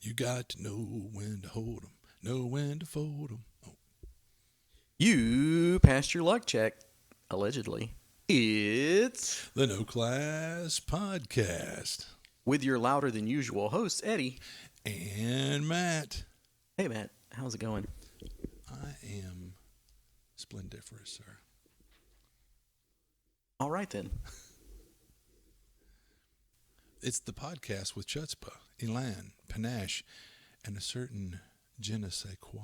You got to know when to hold 'em, know when to fold 'em. Oh. You passed your luck check, allegedly. It's The No Class Podcast. with your louder than usual host, Eddie. And Matt. Hey, Matt. How's it going? I am splendiferous, sir. All right, then. It's the podcast with chutzpah, elan, panache, and a certain je ne sais quoi.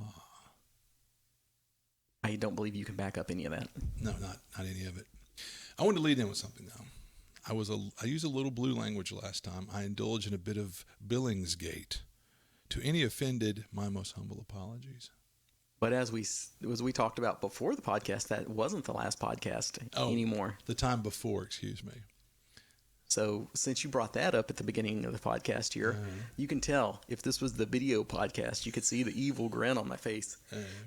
I don't believe you can back up any of that. No, not any of it. I wanted to lead in with something, though. I used a little blue language last time. I indulged in a bit of Billingsgate. To any offended, my most humble apologies. But as we talked about before the podcast, that wasn't the last podcast anymore. The time before, excuse me. So since you brought that up at the beginning of the podcast here, you can tell if this was the video podcast, you could see the evil grin on my face.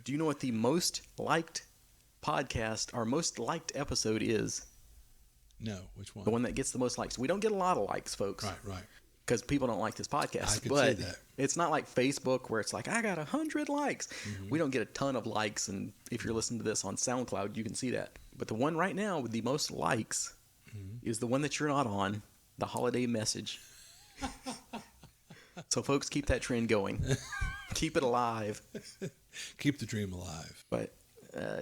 Do you know what the most liked podcast, our most liked episode is? No, which one? The one that gets the most likes. We don't get a lot of likes, folks. Right. Because people don't like this podcast. I could but say that. It's not like Facebook where it's like, I got 100 likes. Mm-hmm. We don't get a ton of likes. And if you're listening to this on SoundCloud, you can see that. But the one right now with the most likes is the one that you're not on, the holiday message. So, folks, keep that trend going. Keep it alive. Keep the dream alive. But,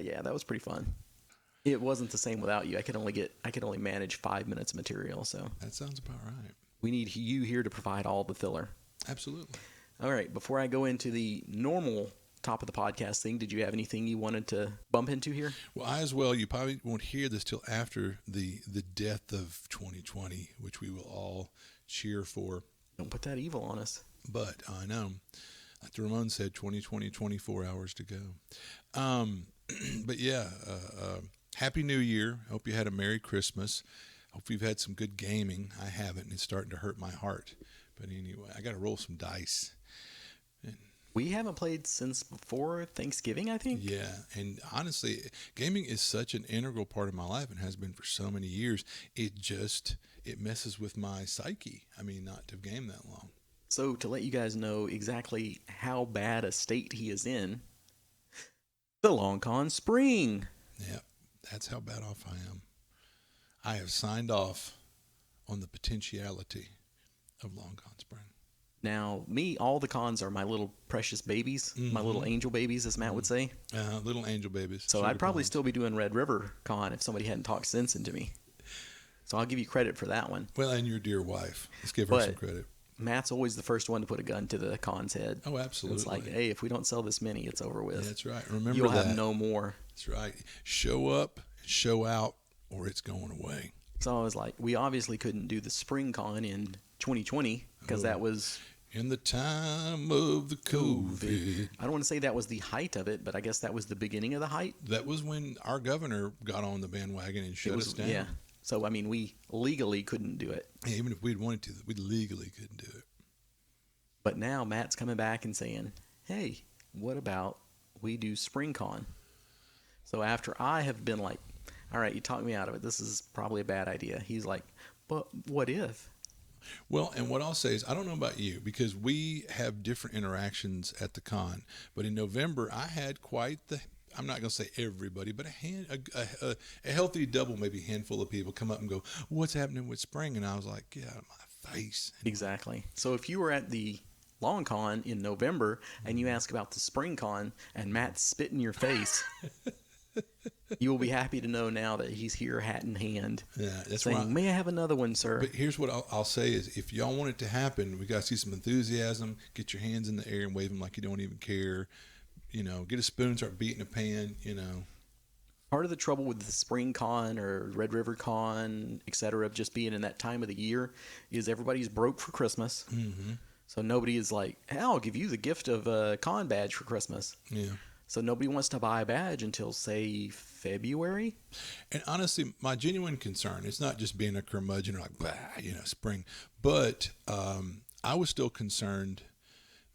yeah, that was pretty fun. It wasn't the same without you. I could only manage 5 minutes of material. So that sounds about right. We need you here to provide all the filler. Absolutely. All right. Before I go into the normal top of the podcast thing, did you have anything you wanted to bump into here? Well, I as well. You probably won't hear this till after the death of 2020, which we will all cheer for. Don't put that evil on us. But I know, like the Ramones said, 2020, 24 hours to go. But yeah, Happy New Year. Hope you had a Merry Christmas. Hope you've had some good gaming. I haven't, and it's starting to hurt my heart. But anyway, I got to roll some dice. We haven't played since before Thanksgiving, I think. Yeah, and honestly, gaming is such an integral part of my life and has been for so many years. It messes with my psyche. I mean, not to game that long. So to let you guys know exactly how bad a state he is in, the Long Con Spring. Yeah, that's how bad off I am. I have signed off on the potentiality of Long Con Spring. Now, all the cons are my little precious babies, my little angel babies, as Matt would say. Little angel babies. So I'd probably still be doing Red River Con if somebody hadn't talked sense into me. So I'll give you credit for that one. Well, and your dear wife. Let's give her some credit. Matt's always the first one to put a gun to the con's head. Oh, absolutely. It's like, hey, if we don't sell this many, it's over with. Yeah, that's right. Remember You'll that. have no more. That's right. Show up, show out, or it's going away. So I was like, we obviously couldn't do the Spring Con in 2020 because that was... in the time of the COVID. I don't want to say that was the height of it, but I guess that was the beginning of the height. That was when our governor got on the bandwagon and shut us down. Yeah. So, I mean, we legally couldn't do it. Yeah, even if we'd wanted to, we legally couldn't do it. But now Matt's coming back and saying, hey, what about we do Spring Con? So after I have been like, all right, you talked me out of it. This is probably a bad idea. He's like, but what if? Well, and what I'll say is, I don't know about you, because we have different interactions at the con. But in November, I had quite the, I'm not going to say everybody, but a healthy double, maybe handful of people come up and go, what's happening with spring? And I was like, get out of my face. Exactly. So if you were at the Long Con in November and you ask about the Spring Con and Matt spit in your face, you will be happy to know now that he's here hat in hand. Yeah, that's saying, right. May I have another one, sir? But here's what I'll say is, if y'all want it to happen, we got to see some enthusiasm. Get your hands in the air and wave them like you don't even care. You know, get a spoon, start beating a pan, you know. Part of the trouble with the Spring Con or Red River Con, etc., of just being in that time of the year is everybody's broke for Christmas. Mm-hmm. So nobody is like, hey, I'll give you the gift of a con badge for Christmas. Yeah. So nobody wants to buy a badge until, say, February. And honestly, my genuine concern, it's not just being a curmudgeon or like, bah, spring. But I was still concerned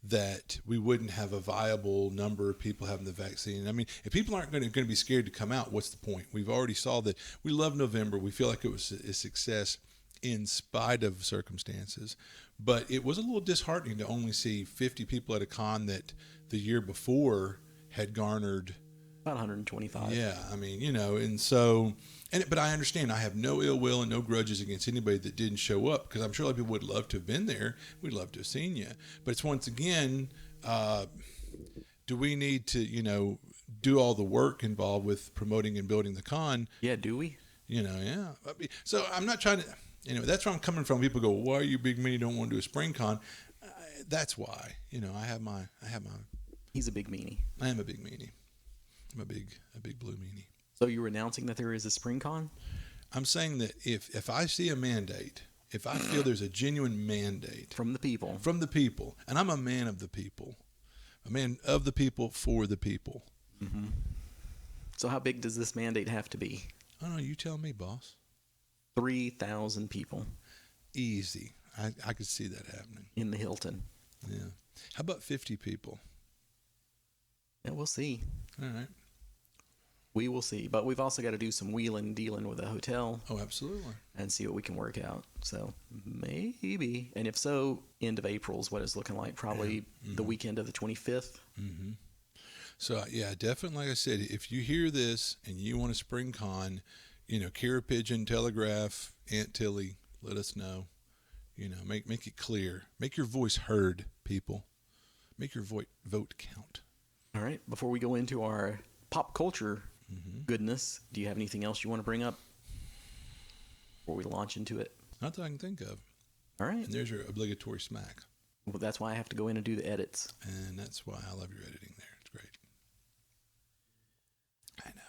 that we wouldn't have a viable number of people having the vaccine. I mean, if people aren't going to be scared to come out, what's the point? We've already saw that we love November. We feel like it was a success. in spite of circumstances. But it was a little disheartening to only see 50 people at a con that the year before had garnered about 125. Yeah, I mean, and so, but I understand. I have no ill will and no grudges against anybody that didn't show up, because I'm sure a lot of people would love to have been there. We'd love to have seen you. But it's once again, do we need to, do all the work involved with promoting and building the con? Yeah, do we? Yeah. So I'm not trying to, that's where I'm coming from. People go, why are you big meanie, don't want to do a spring con? That's why, I have my. He's a big meanie. I am a big meanie. I'm a big blue meanie. So you're announcing that there is a spring con? I'm saying that if I see a mandate, if I feel there's a genuine mandate from the people, and I'm a man of the people, a man of the people for the people. Mm-hmm. So how big does this mandate have to be? I don't know. You tell me, boss. 3,000 people. Easy. I could see that happening. In the Hilton. Yeah. How about 50 people? Yeah, we'll see. All right. We will see. But we've also got to do some wheeling and dealing with a hotel. Oh, absolutely. And see what we can work out. So maybe. And if so, end of April is what it's looking like. Probably the weekend of the 25th. Mm-hmm. So, yeah, definitely, like I said, if you hear this and you want a spring con, Kara Pigeon, Telegraph, Aunt Tilly, let us know. Make it clear. Make your voice heard, people. Make your vote count. All right. Before we go into our pop culture goodness, do you have anything else you want to bring up before we launch into it? Not that I can think of. All right. And there's your obligatory smack. Well, that's why I have to go in and do the edits. And that's why I love your editing there. It's great. I know.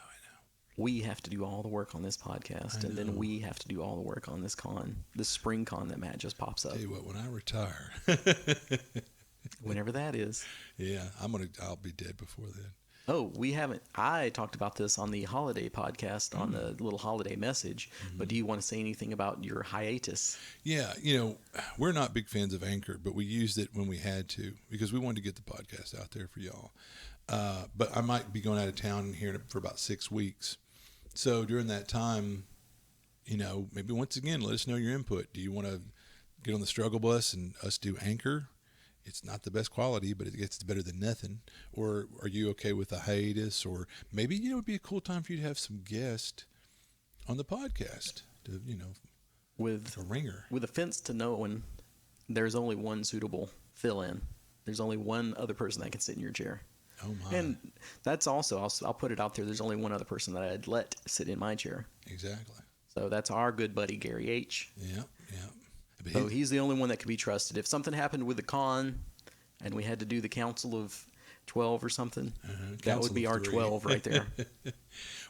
We have to do all the work on this podcast, and then we have to do all the work on this spring con that Matt just pops up. Tell you what, when I retire, whenever that is, yeah, I'll be dead before then. Oh, we haven't. I talked about this on the holiday podcast on the little holiday message. But do you want to say anything about your hiatus? Yeah, we're not big fans of Anchor, but we used it when we had to because we wanted to get the podcast out there for y'all. But I might be going out of town here for about 6 weeks. So during that time, maybe once again, let us know your input. Do you want to get on the struggle bus and us do Anchor? It's not the best quality, but it gets better than nothing. Or are you okay with a hiatus? Or maybe, it would be a cool time for you to have some guests on the podcast to, with a ringer. With offense to no one, there's only one suitable fill-in. There's only one other person that can sit in your chair. Oh, my. And that's also, I'll put it out there, there's only one other person that I'd let sit in my chair. Exactly. So that's our good buddy, Gary H. Yeah. But so he's the only one that can be trusted. If something happened with the con and we had to do the Council of 12 or something, that would be our 12 right there.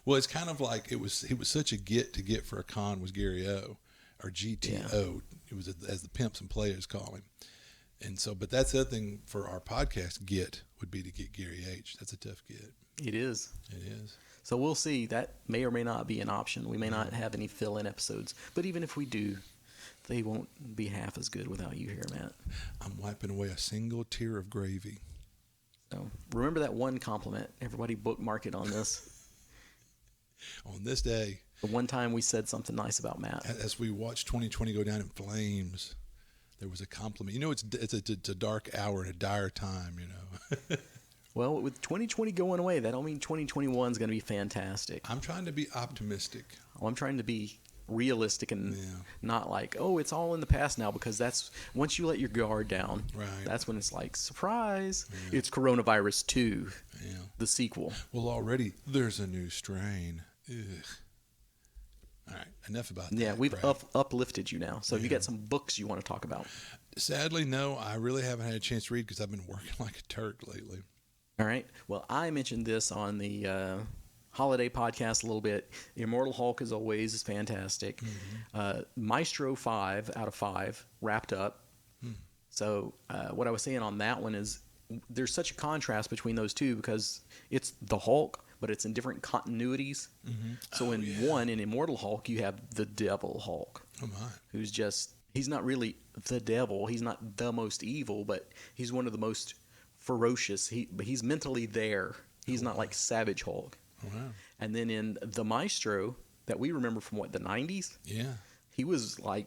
Well, it's kind of like it was such a get for a con was Gary O, or GTO. Yeah. It was as the pimps and players call him. And so, but that's the other thing for our podcast, would be to get Gary H. That's a tough get. It is. It is. So we'll see. That may or may not be an option. We may not have any fill-in episodes. But even if we do, they won't be half as good without you here, Matt. I'm wiping away a single tear of gravy. So remember that one compliment. Everybody bookmark it on this. On this day. The one time we said something nice about Matt. As we watched 2020 go down in flames, there was a compliment. It's a dark hour and a dire time, Well, with 2020 going away, that don't mean 2021 is going to be fantastic. I'm trying to be optimistic. I'm trying to be realistic and not like, oh, it's all in the past now, because that's once you let your guard down, right. That's when it's like, surprise, it's Coronavirus 2, the sequel. Well, already there's a new strain. Ugh. All right, enough about that. Yeah, we've uplifted you now. So you got some books you want to talk about? Sadly, no. I really haven't had a chance to read because I've been working like a Turk lately. All right. Well, I mentioned this on the holiday podcast a little bit. Immortal Hulk, as always, is fantastic. Maestro 5 out of 5 wrapped up. So what I was saying on that one is there's such a contrast between those two because it's the Hulk, but it's in different continuities. So in Immortal Hulk, you have the Devil Hulk, who's he's not really the devil. He's not the most evil, but he's one of the most ferocious. But he's mentally there. He's not like Savage Hulk. And then in the Maestro that we remember from the 90s? Yeah. He was like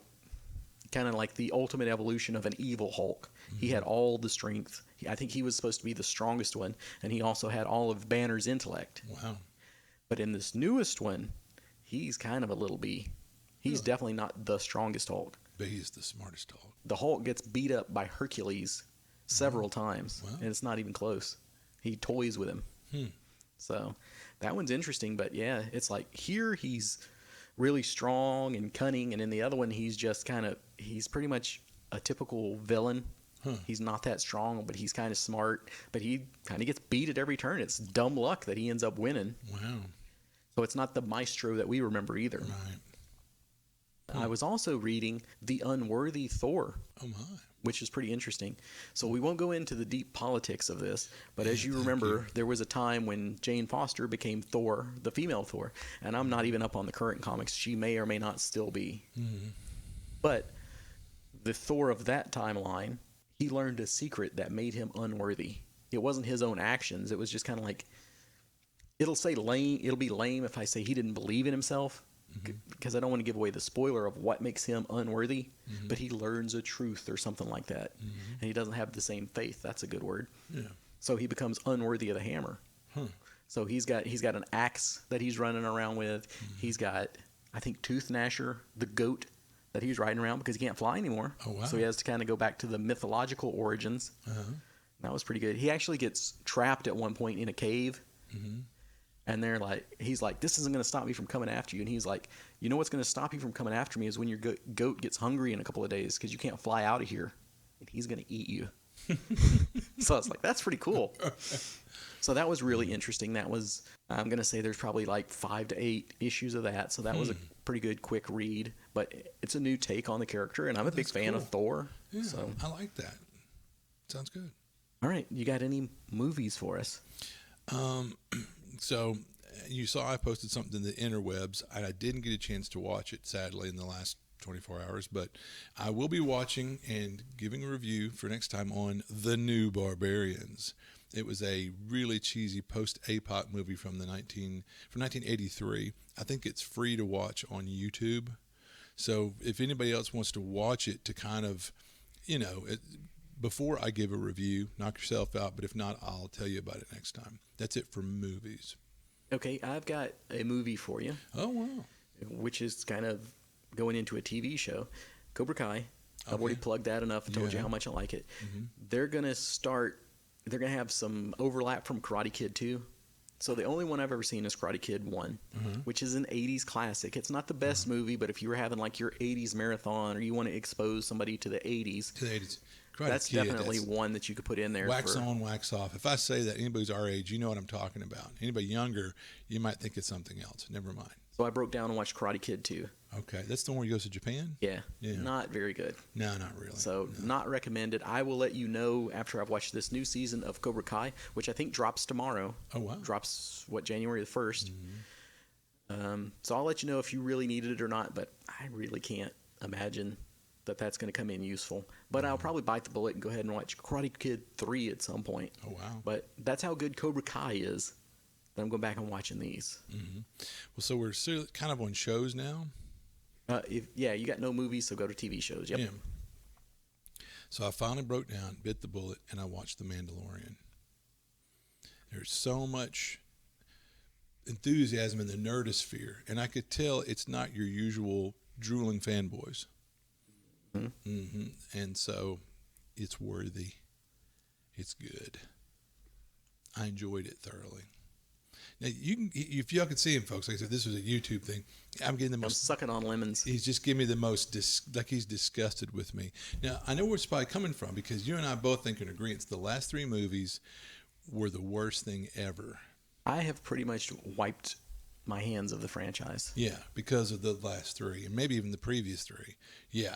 kind of like the ultimate evolution of an evil Hulk. He had all the strength. I think he was supposed to be the strongest one, and he also had all of Banner's intellect. Wow. But in this newest one, he's kind of a little B. He's Really? definitely not the strongest Hulk. But he's the smartest Hulk. The Hulk gets beat up by Hercules several times, Wow. and it's not even close. He toys with him. So that one's interesting, but yeah, it's like here he's really strong and cunning, and in the other one he's just he's pretty much a typical villain. He's not that strong, but he's kind of smart, but he kind of gets beat at every turn. It's dumb luck that he ends up winning. Wow. So it's not the maestro that we remember either. Right. I was also reading The Unworthy Thor, Oh my. which is pretty interesting. So we won't go into the deep politics of this, but as you remember, there was a time when Jane Foster became Thor, the female Thor, and I'm not even up on the current comics. She may or may not still be. But the Thor of that timeline, he learned a secret that made him unworthy. It wasn't his own actions. It was just kind of like, it'll be lame if I say he didn't believe in himself, because I don't want to give away the spoiler of what makes him unworthy, but he learns a truth or something like that, and he doesn't have the same faith. That's a good word. Yeah. So he becomes unworthy of the hammer. So he's got an axe that he's running around with. He's got, I think, Tooth Gnasher, the goat that he's riding around because he can't fly anymore. Oh, wow. So he has to kind of go back to the mythological origins. That was pretty good. He actually gets trapped at one point in a cave. And he's like, this isn't going to stop me from coming after you. And he's like, you know what's going to stop you from coming after me is when your goat gets hungry in a couple of days because you can't fly out of here. And he's going to eat you. So I was like, that's pretty cool. So that was really interesting. That was, I'm going to say there's probably like 5 to 8 issues of that. So that was a pretty good, quick read. But it's a new take on the character. And I'm a big fan of Thor. Yeah, So. I like that. Sounds good. All right. You got any movies for us? So you saw I posted something in the interwebs, and I didn't get a chance to watch it, sadly, in the last 24 hours, but I will be watching and giving a review for next time on The New Barbarians. It was a really cheesy post-APOC movie from 1983. I think it's free to watch on YouTube. So if anybody else wants to watch it to kind of, before I give a review, knock yourself out. But if not, I'll tell you about it next time. That's it for movies. Okay, I've got a movie for you. Oh, wow. Which is kind of going into a TV show. Cobra Kai. I've already plugged that enough and told you how much I like it. They're going to have some overlap from Karate Kid 2. So the only one I've ever seen is Karate Kid 1, which is an 80s classic. It's not the best movie, but if you were having like your 80s marathon or you want to expose somebody to the 80s, To the 80s. that's definitely one that you could put in there. Wax on, wax off. If I say that, anybody's our age, you know what I'm talking about. Anybody younger, you might think it's something else. Never mind. So I broke down and watched Karate Kid 2. Okay. That's the one where he goes to Japan? Yeah. Yeah. Not very good. No, not really. So not recommended. I will let you know after I've watched this new season of Cobra Kai, which I think drops tomorrow. Oh, wow. Drops, January the 1st. So I'll let you know if you really needed it or not, but I really can't imagine that that's going to come in useful. But I'll probably bite the bullet and go ahead and watch Karate Kid 3 at some point. Oh, wow. But that's how good Cobra Kai is. That I'm going back and watching these. Well, so we're still kind of on shows now? You got no movies, so go to TV shows. Yep. Yeah. So I finally broke down, bit the bullet, and I watched The Mandalorian. There's so much enthusiasm in the nerdosphere, and I could tell it's not your usual drooling fanboys. And so it's worthy. It's good. I enjoyed it thoroughly. Now, if y'all could see him, folks, like I said, this was a YouTube thing. I'm getting the I'm most. sucking on lemons. He's just giving me the most, like he's disgusted with me. Now, I know where it's probably coming from because you and I both think in agreement the last 3 movies were the worst thing ever. I have pretty much wiped my hands of the franchise. Yeah, because of the last 3 and maybe even the previous 3. Yeah.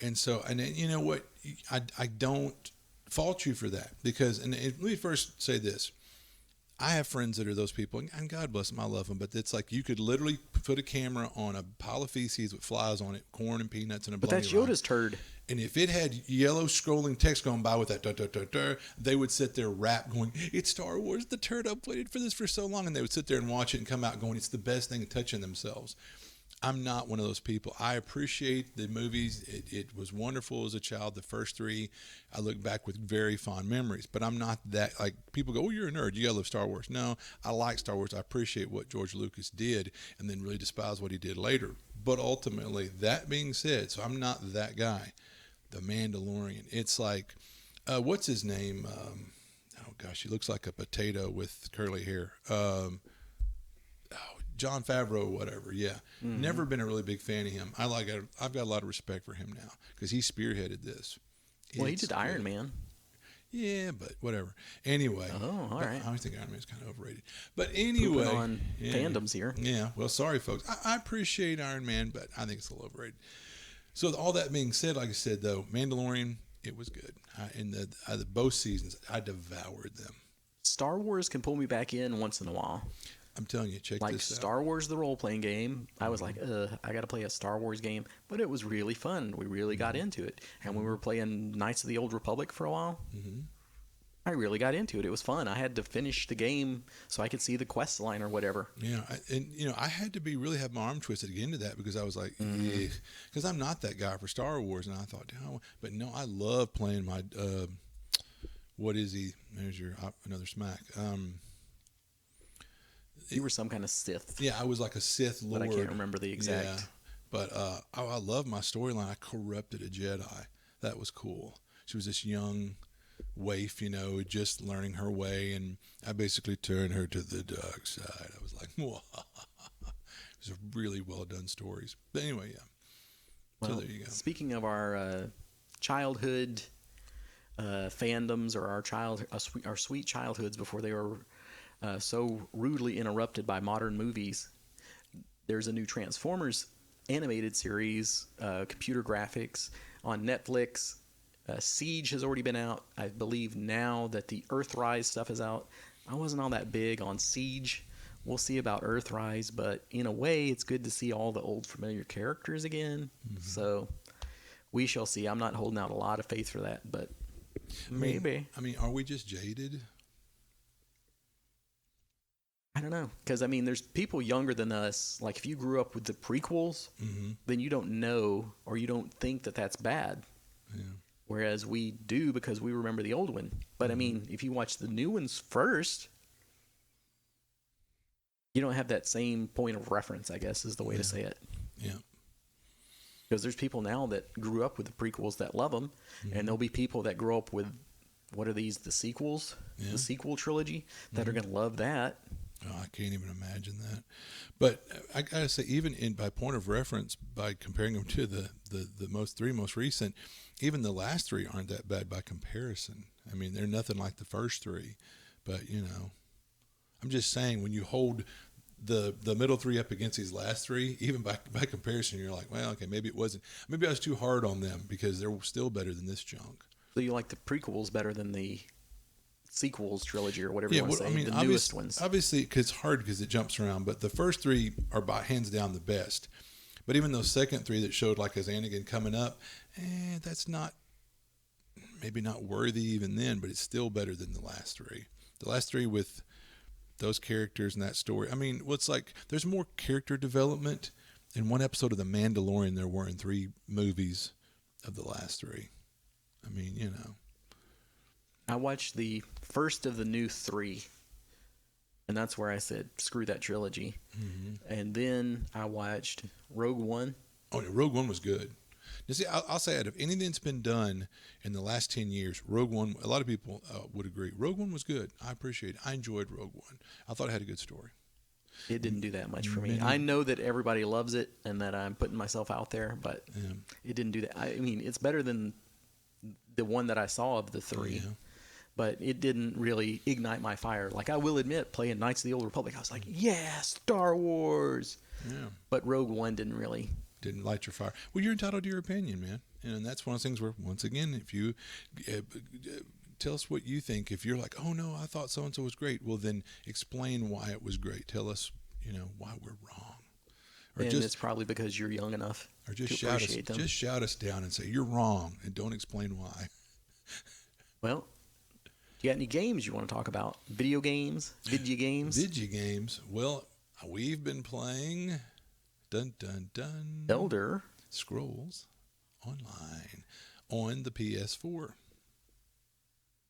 And so, and you know what? I don't fault you for that because, and let me first say this. I have friends that are those people, and God bless them, I love them, but it's like you could literally put a camera on a pile of feces with flies on it, corn and peanuts and a But bologna that's rind. Yoda's turd. And if it had yellow scrolling text going by with that, they would sit there rap going, it's Star Wars, the turd, I've waited for this for so long. And they would sit there and watch it and come out going, it's the best thing touching themselves. I'm not one of those people. I appreciate the movies. It was wonderful as a child. The first three, I look back with very fond memories. But I'm not that, like, people go, oh, you're a nerd. You got to love Star Wars. No, I like Star Wars. I appreciate what George Lucas did and then really despise what he did later. But ultimately, that being said, so I'm not that guy. The Mandalorian. It's like, what's his name? Oh, gosh, he looks like a potato with curly hair. John Favreau, whatever. Yeah, never been a really big fan of him. I've got a lot of respect for him now because he spearheaded this. Well, he did Iron Man. Yeah, but whatever. Anyway. Oh, all right. I always think Iron Man is kind of overrated. But anyway, Pooping on fandoms here. Yeah. Well, sorry, folks. I appreciate Iron Man, but I think it's a little overrated. So all that being said, like I said, though, Mandalorian, it was good. In the both seasons, I devoured them. Star Wars can pull me back in once in a while. I'm telling you, check Like this out. Star Wars, the role-playing game, I was like, I got to play a Star Wars game. But it was really fun. We really got into it. And when we were playing Knights of the Old Republic for a while, I really got into it. It was fun. I had to finish the game so I could see the quest line or whatever. Yeah, I had to really have my arm twisted to get into that because I was like, because I'm not that guy for Star Wars, and I thought, but no, I love playing my, what is he? There's your another smack. You were some kind of Sith. Yeah, I was like a Sith Lord. But I can't remember the exact. Yeah, but I love my storyline. I corrupted a Jedi. That was cool. She was this young waif, just learning her way, and I basically turned her to the dark side. I was like, whoa. It was a really well done stories. But anyway, yeah. Well, so there you go. Speaking of our childhood fandoms or our sweet childhoods before they were so rudely interrupted by modern movies, there's a new Transformers animated series, computer graphics on Netflix. Siege has already been out. I believe now that the Earthrise stuff is out. I wasn't all that big on Siege. We'll see about Earthrise, but in a way, it's good to see all the old familiar characters again. So we shall see. I'm not holding out a lot of faith for that, but maybe. I mean, are we just jaded? I don't know. Because, there's people younger than us. Like, if you grew up with the prequels, then you don't know or you don't think that that's bad. Yeah. Whereas we do because we remember the old one. But, if you watch the new ones first, you don't have that same point of reference, I guess, is the way to say it. Yeah. Because there's people now that grew up with the prequels that love them, and there'll be people that grow up with, what are these, the sequels? Yeah. The sequel trilogy, that are going to love that. Oh, I can't even imagine that. But I gotta say, even by point of reference, by comparing them to the three most recent, even the last three aren't that bad by comparison. I mean, they're nothing like the first three. But I'm just saying, when you hold the middle three up against these last three, even by comparison, you're like, well, okay, maybe I was too hard on them because they're still better than this junk. So you like the prequels better than the sequels trilogy or whatever you want to say, the newest ones. Obviously, because it's hard because it jumps around, but the first three are by hands down the best. But even those second three that showed like as Anakin coming up, that's maybe not worthy even then, but it's still better than the last three. The last three with those characters and that story. What's like, there's more character development in one episode of The Mandalorian there were in 3 movies of the last 3. I watched the first of the new 3, and that's where I said, screw that trilogy. And then I watched Rogue One. Oh, yeah, Rogue One was good. Now, see, I'll say that if anything that's been done in the last 10 years, Rogue One, a lot of people would agree. Rogue One was good. I appreciate it. I enjoyed Rogue One. I thought it had a good story. It didn't do that much for me. I know that everybody loves it and that I'm putting myself out there, but it didn't do that. It's better than the one that I saw of the 3. Yeah. But it didn't really ignite my fire. Like, I will admit, playing Knights of the Old Republic, I was like, yeah, Star Wars. Yeah. But Rogue One didn't light your fire. Well, you're entitled to your opinion, man. And that's one of those things where, once again, if you tell us what you think. If you're like, oh, no, I thought so-and-so was great, well, then explain why it was great. Tell us, why we're wrong. Or it's probably because you're young enough or just to appreciate them. Just shout us down and say, you're wrong, and don't explain why. Well, you got any games you want to talk about? Video games? Video games. Well, we've been playing Dun dun dun. Elder Scrolls Online on the PS4.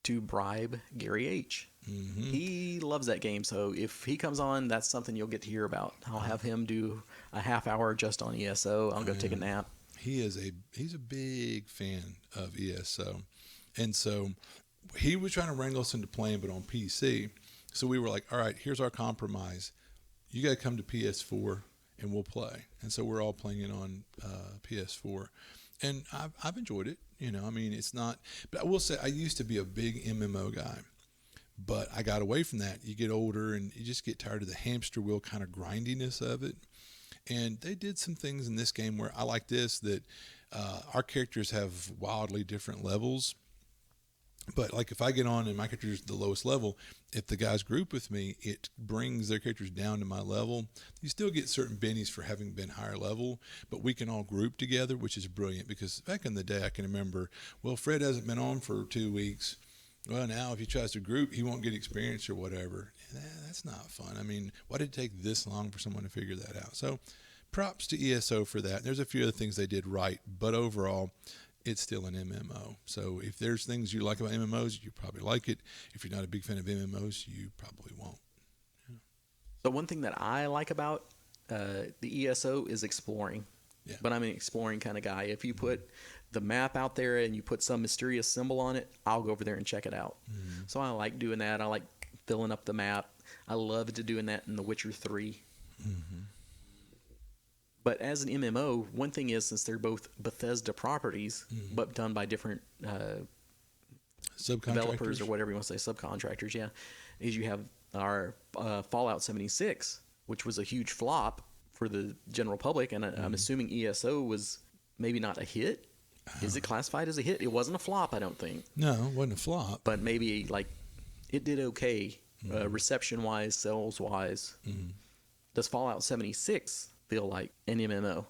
to bribe Gary H. He loves that game, so if he comes on, that's something you'll get to hear about. I'll have him do a half hour just on ESO. I'll go take a nap. He's a big fan of ESO, and so he was trying to wrangle us into playing, but on PC. So we were like, all right, here's our compromise. You got to come to PS4 and we'll play. And so we're all playing it on PS4. And I've enjoyed it. I mean, it's not, but I will say I used to be a big MMO guy, but I got away from that. You get older and you just get tired of the hamster wheel kind of grindiness of it. And they did some things in this game where I like this, that our characters have wildly different levels. But like if I get on and my character is the lowest level, if the guys group with me, it brings their characters down to my level. You still get certain bennies for having been higher level, but we can all group together, which is brilliant because back in the day I can remember, well, Fred hasn't been on for 2 weeks. Well, now if he tries to group, he won't get experience or whatever. That's not fun. I mean, why did it take this long for someone to figure that out? So props to ESO for that. There's a few other things they did right, but overall, it's still an MMO. So if there's things you like about MMOs, you probably like it. If you're not a big fan of MMOs, you probably won't. Yeah. So one thing that I like about the ESO is exploring. Yeah. But I'm an exploring kind of guy. If you put the map out there and you put some mysterious symbol on it, I'll go over there and check it out. Mm-hmm. So I like doing that. I like filling up the map. I loved doing that in The Witcher 3. Mm-hmm. But as an MMO, one thing is, since they're both Bethesda properties, but done by different developers or whatever you want to say, subcontractors, yeah, is you have our Fallout 76, which was a huge flop for the general public, and I'm assuming ESO was maybe not a hit. Is it classified as a hit? It wasn't a flop, I don't think. No, it wasn't a flop. But maybe, like, it did okay, reception-wise, sales-wise. Does Fallout 76 feel like an MMO?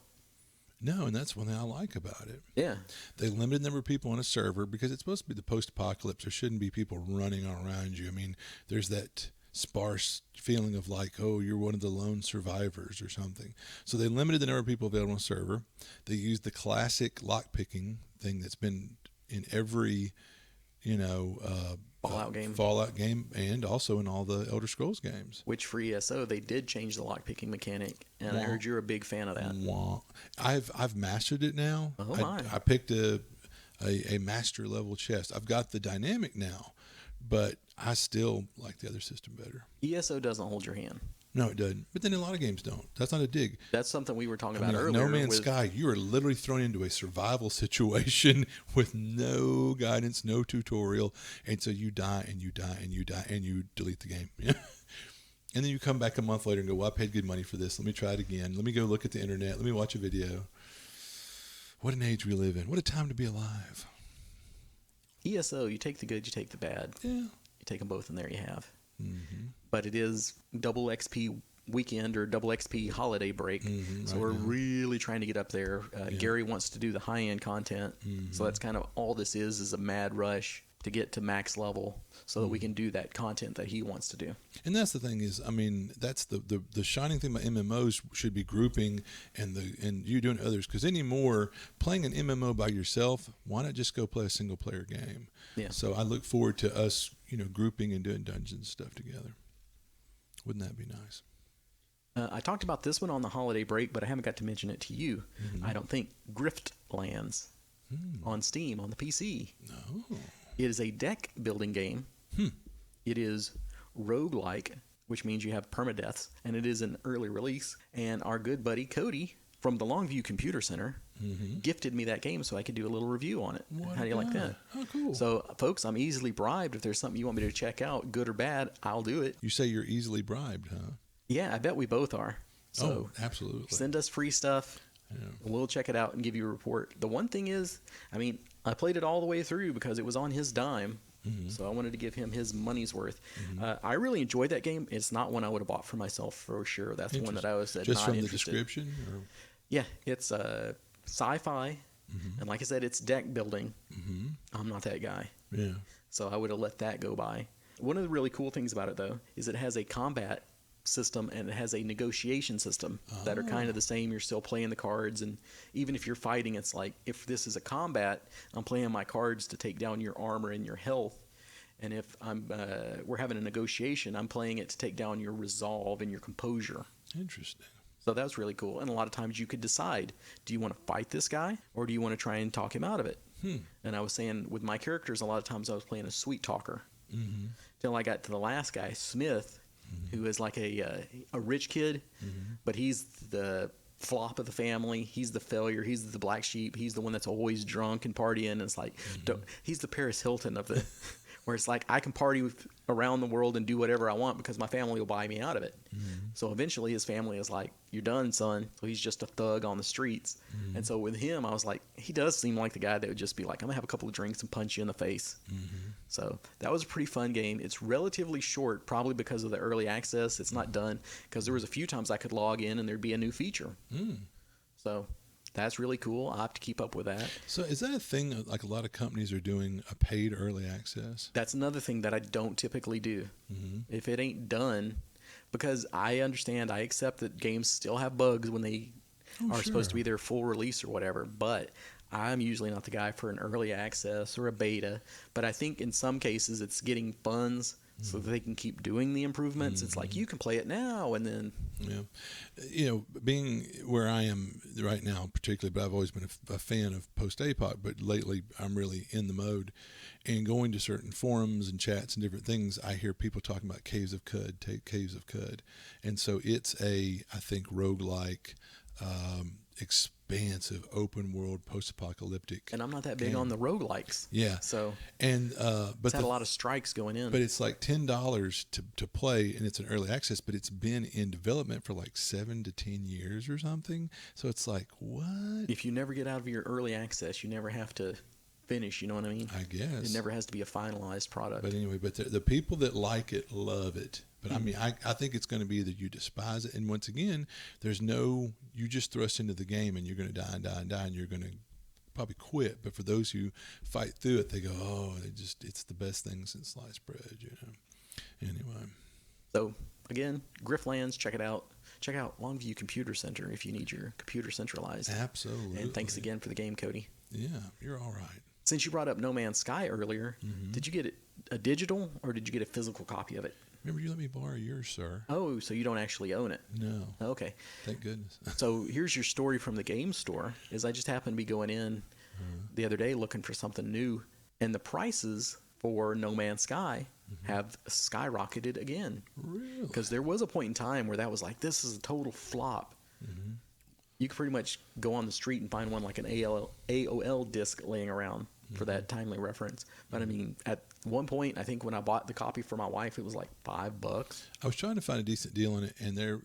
No, and that's one thing I like about it. Yeah. They limited the number of people on a server because it's supposed to be the post-apocalypse. There shouldn't be people running around you. I mean, there's that sparse feeling of like, oh, you're one of the lone survivors or something. So they limited the number of people available on a server. They used the classic lockpicking thing that's been in every, Fallout game, and also in all the Elder Scrolls games. Which for ESO they did change the lockpicking mechanic, and I heard you're a big fan of that. I've mastered it now. Oh my! I picked a master level chest. I've got the dynamic now, but I still like the other system better. ESO doesn't hold your hand. No, it doesn't. But then a lot of games don't. That's not a dig. That's something we were talking about earlier. No Man's Sky, you are literally thrown into a survival situation with no guidance, no tutorial, and so you die and you die and you die and you delete the game. And then you come back a month later and go, well, I paid good money for this. Let me try it again. Let me go look at the internet. Let me watch a video. What an age we live in. What a time to be alive. ESO, you take the good, you take the bad. Yeah. You take them both, and there you have. Mm-hmm. But it is double XP weekend or double XP holiday break. So we're really trying to get up there. Gary wants to do the high-end content. So that's kind of all this is a mad rush to get to max level so that we can do that content that he wants to do. And that's the thing is, I mean, that's the shining thing about MMOs should be grouping and you doing others. Because anymore, playing an MMO by yourself, why not just go play a single-player game? Yeah. So I look forward to us, grouping and doing dungeons stuff together. Wouldn't that be nice? I talked about this one on the holiday break, but I haven't got to mention it to you. I don't think. Griftlands on Steam on the PC. No. It is a deck building game. It is roguelike, which means you have permadeaths, and it is an early release. And our good buddy Cody from the Longview Computer Center gifted me that game so I could do a little review on it. How do you like that? Oh, cool. So, folks, I'm easily bribed. If there's something you want me to check out, good or bad, I'll do it. You say you're easily bribed, huh? Yeah, I bet we both are. So absolutely. Send us free stuff. Yeah. We'll check it out and give you a report. The one thing is, I played it all the way through because it was on his dime. So I wanted to give him his money's worth. I really enjoyed that game. It's not one I would have bought for myself for sure. That's one that I was just not from interested. The description? Or? Yeah, it's sci-fi, and like I said, it's deck building. I'm not that guy. Yeah. So I would have let that go by. One of the really cool things about it, though, is it has a combat system, and it has a negotiation system that are kind of the same. You're still playing the cards, and even if you're fighting, it's like, if this is a combat, I'm playing my cards to take down your armor and your health. And if we're having a negotiation, I'm playing it to take down your resolve and your composure. Interesting. So that's really cool. And a lot of times you could decide, do you want to fight this guy, or do you want to try and talk him out of it? And I was saying with my characters, a lot of times I was playing a sweet talker. Till I got to the last guy, Smith, who is like a rich kid, but he's the flop of the family. He's the failure. He's the black sheep. He's the one that's always drunk and partying. And it's like, he's the Paris Hilton of the, where it's like, I can party around the world and do whatever I want because my family will buy me out of it. So eventually his family is like, you're done, son. So he's just a thug on the streets. And so with him, I was like, he does seem like the guy that would just be like, I'm gonna have a couple of drinks and punch you in the face. So that was a pretty fun game. It's relatively short, probably because of the early access. It's not done, because there was a few times I could log in and there'd be a new feature. So that's really cool. I'll have to keep up with that. So is that a thing, like a lot of companies are doing, a paid early access? That's another thing that I don't typically do. If it ain't done, because I understand, I accept that games still have bugs when they are supposed to be their full release or whatever, but I'm usually not the guy for an early access or a beta. But I think in some cases it's getting funds so that they can keep doing the improvements. It's like, you can play it now, and then... Yeah. You know, being where I am right now particularly, but I've always been a fan of post-APOC, but lately I'm really in the mode. And going to certain forums and chats and different things, I hear people talking about Caves of Cud, Caves of Cud. And so it's I think, roguelike, expansive, open world, post-apocalyptic. And I'm not that big game. on the roguelikes. Yeah. So, and but it's had a lot of strikes going in. But it's like $10 to play, and it's an early access, but it's been in development for like 7 to 10 years or something. So it's like, what? If you never get out of your early access, you never have to finish, you know what I mean? I guess. It never has to be a finalized product. But anyway, but the people that like it love it. But I mean, I think it's going to be that you despise it. And once again, you just thrust into the game and you're going to die and die and die, and you're going to probably quit. But for those who fight through it, they go, oh, it's the best thing since sliced bread, you know. Anyway. So, again, Grifflands, check it out. Check out Longview Computer Center if you need your computer centralized. Absolutely. And thanks again for the game, Cody. Yeah, you're all right. Since you brought up No Man's Sky earlier, did you get a digital or did you get a physical copy of it? Remember, you let me borrow yours, sir. Oh, so you don't actually own it? No. Okay. Thank goodness. So here's your story from the game store. Is I just happened to be going in the other day looking for something new, and the prices for No Man's Sky have skyrocketed again. Really? Because there was a point in time where that was like, this is a total flop. You could pretty much go on the street and find one like an AOL disc laying around for that timely reference. But I mean, at one point, I think when I bought the copy for my wife, it was like $5. I was trying to find a decent deal on it, and their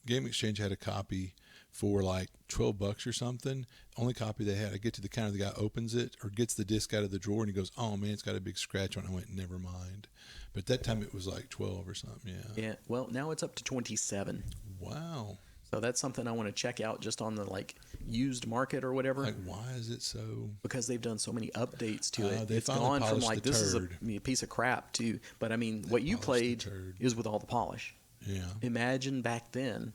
Game Exchange had a copy for like $12 or something. Only copy they had. I get to the counter, the guy opens it or gets the disc out of the drawer, and he goes, "Oh man, it's got a big scratch on it." I went, "Never mind." But at that time it was like 12 or something. Yeah. Yeah. Well, now it's up to 27. Wow. So that's something I want to check out just on the like used market or whatever. Like, why is it so? Because they've done so many updates to it. They It's finally gone from polished like, the this is turd. a piece of crap to, but I mean, what you polished the played turd. is with all the polish. Yeah. Imagine back then.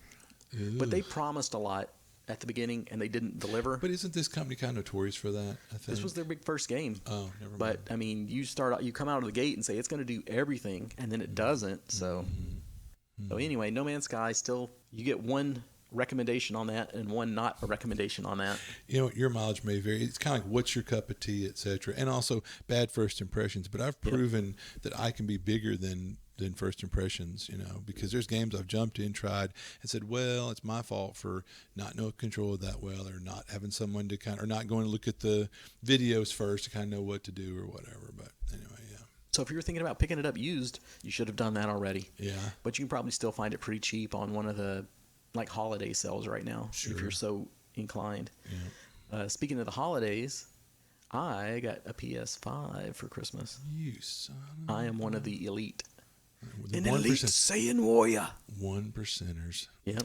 Ew. But they promised a lot at the beginning and they didn't deliver. But isn't this company kind of notorious for that? I think This was their big first game. Oh, never mind. But I mean, you come out of the gate and say it's going to do everything, and then it doesn't. So, so anyway, No Man's Sky still, you get one recommendation on that and one not a recommendation on that. You know, your mileage may vary. It's kind of like what's your cup of tea, etc. And also bad first impressions. But I've proven that I can be bigger than first impressions, you know, because there's games I've jumped in, tried, and said, well, it's my fault for not knowing control that well, or not having someone to or not going to look at the videos first to kind of know what to do or whatever. But anyway, yeah. So if you're thinking about picking it up used, you should have done that already. Yeah. But you can probably still find it pretty cheap on one of the like holiday sales right now, if you're so inclined. Yeah. Speaking of the holidays, I got a PS5 for Christmas. You son of I am one of the elite. the An 1%. elite Saiyan warrior. 1%ers. Yep.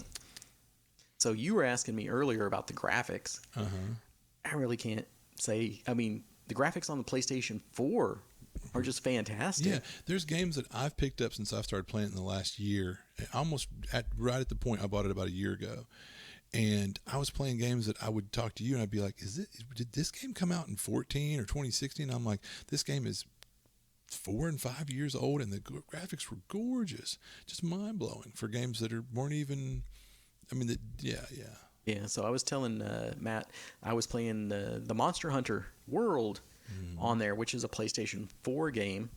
So you were asking me earlier about the graphics. I really can't say. I mean, the graphics on the PlayStation 4 are just fantastic. Yeah, there's games that I've picked up since I've started playing it in the last year. Almost right at the point I bought it about a year ago, and I was playing games that I would talk to you and I'd be like, did this game come out in 14 or 2016? I'm like, this game is 4 and 5 years old, and the graphics were gorgeous, just mind blowing for games that weren't even. I mean, yeah. Yeah, so I was telling Matt, I was playing the Monster Hunter World on there, which is a PlayStation 4 game,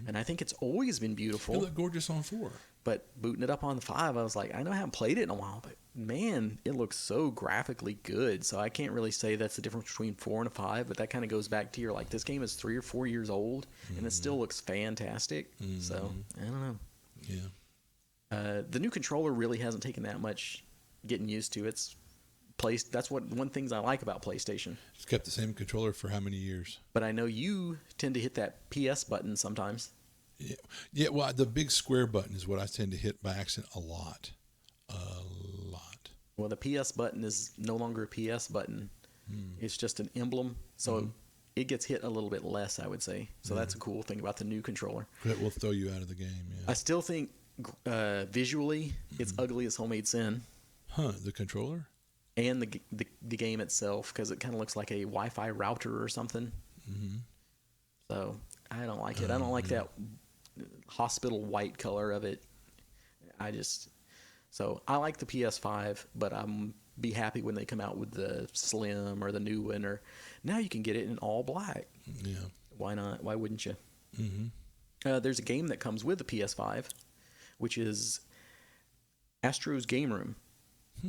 and I think it's always been beautiful. It looked gorgeous on 4. But booting it up on the 5, I was like, I know I haven't played it in a while, but man, it looks so graphically good. So I can't really say that's the difference between 4 and a 5, but that kind of goes back to your, like, this game is 3 or 4 years old, and it still looks fantastic. So, I don't know. Yeah. The new controller really hasn't taken that much getting used to. That's one things I like about PlayStation. It's kept the same controller for how many years? But I know you tend to hit that PS button sometimes. Yeah. Well, the big square button is what I tend to hit by accident a lot. Well, the PS button is no longer a PS button. It's just an emblem, so it gets hit a little bit less, I would say. So that's a cool thing about the new controller. That will throw you out of the game. Yeah. I still think visually it's ugly as homemade sin. The controller? And the game itself, because it kind of looks like a Wi-Fi router or something. So I don't like it. I don't like that hospital white color of it. So I like the PS5, but I'm be happy when they come out with the Slim or the new one, or now you can get it in all black. Yeah. Why not? Why wouldn't you? There's a game that comes with the PS5, which is Astro's Game Room.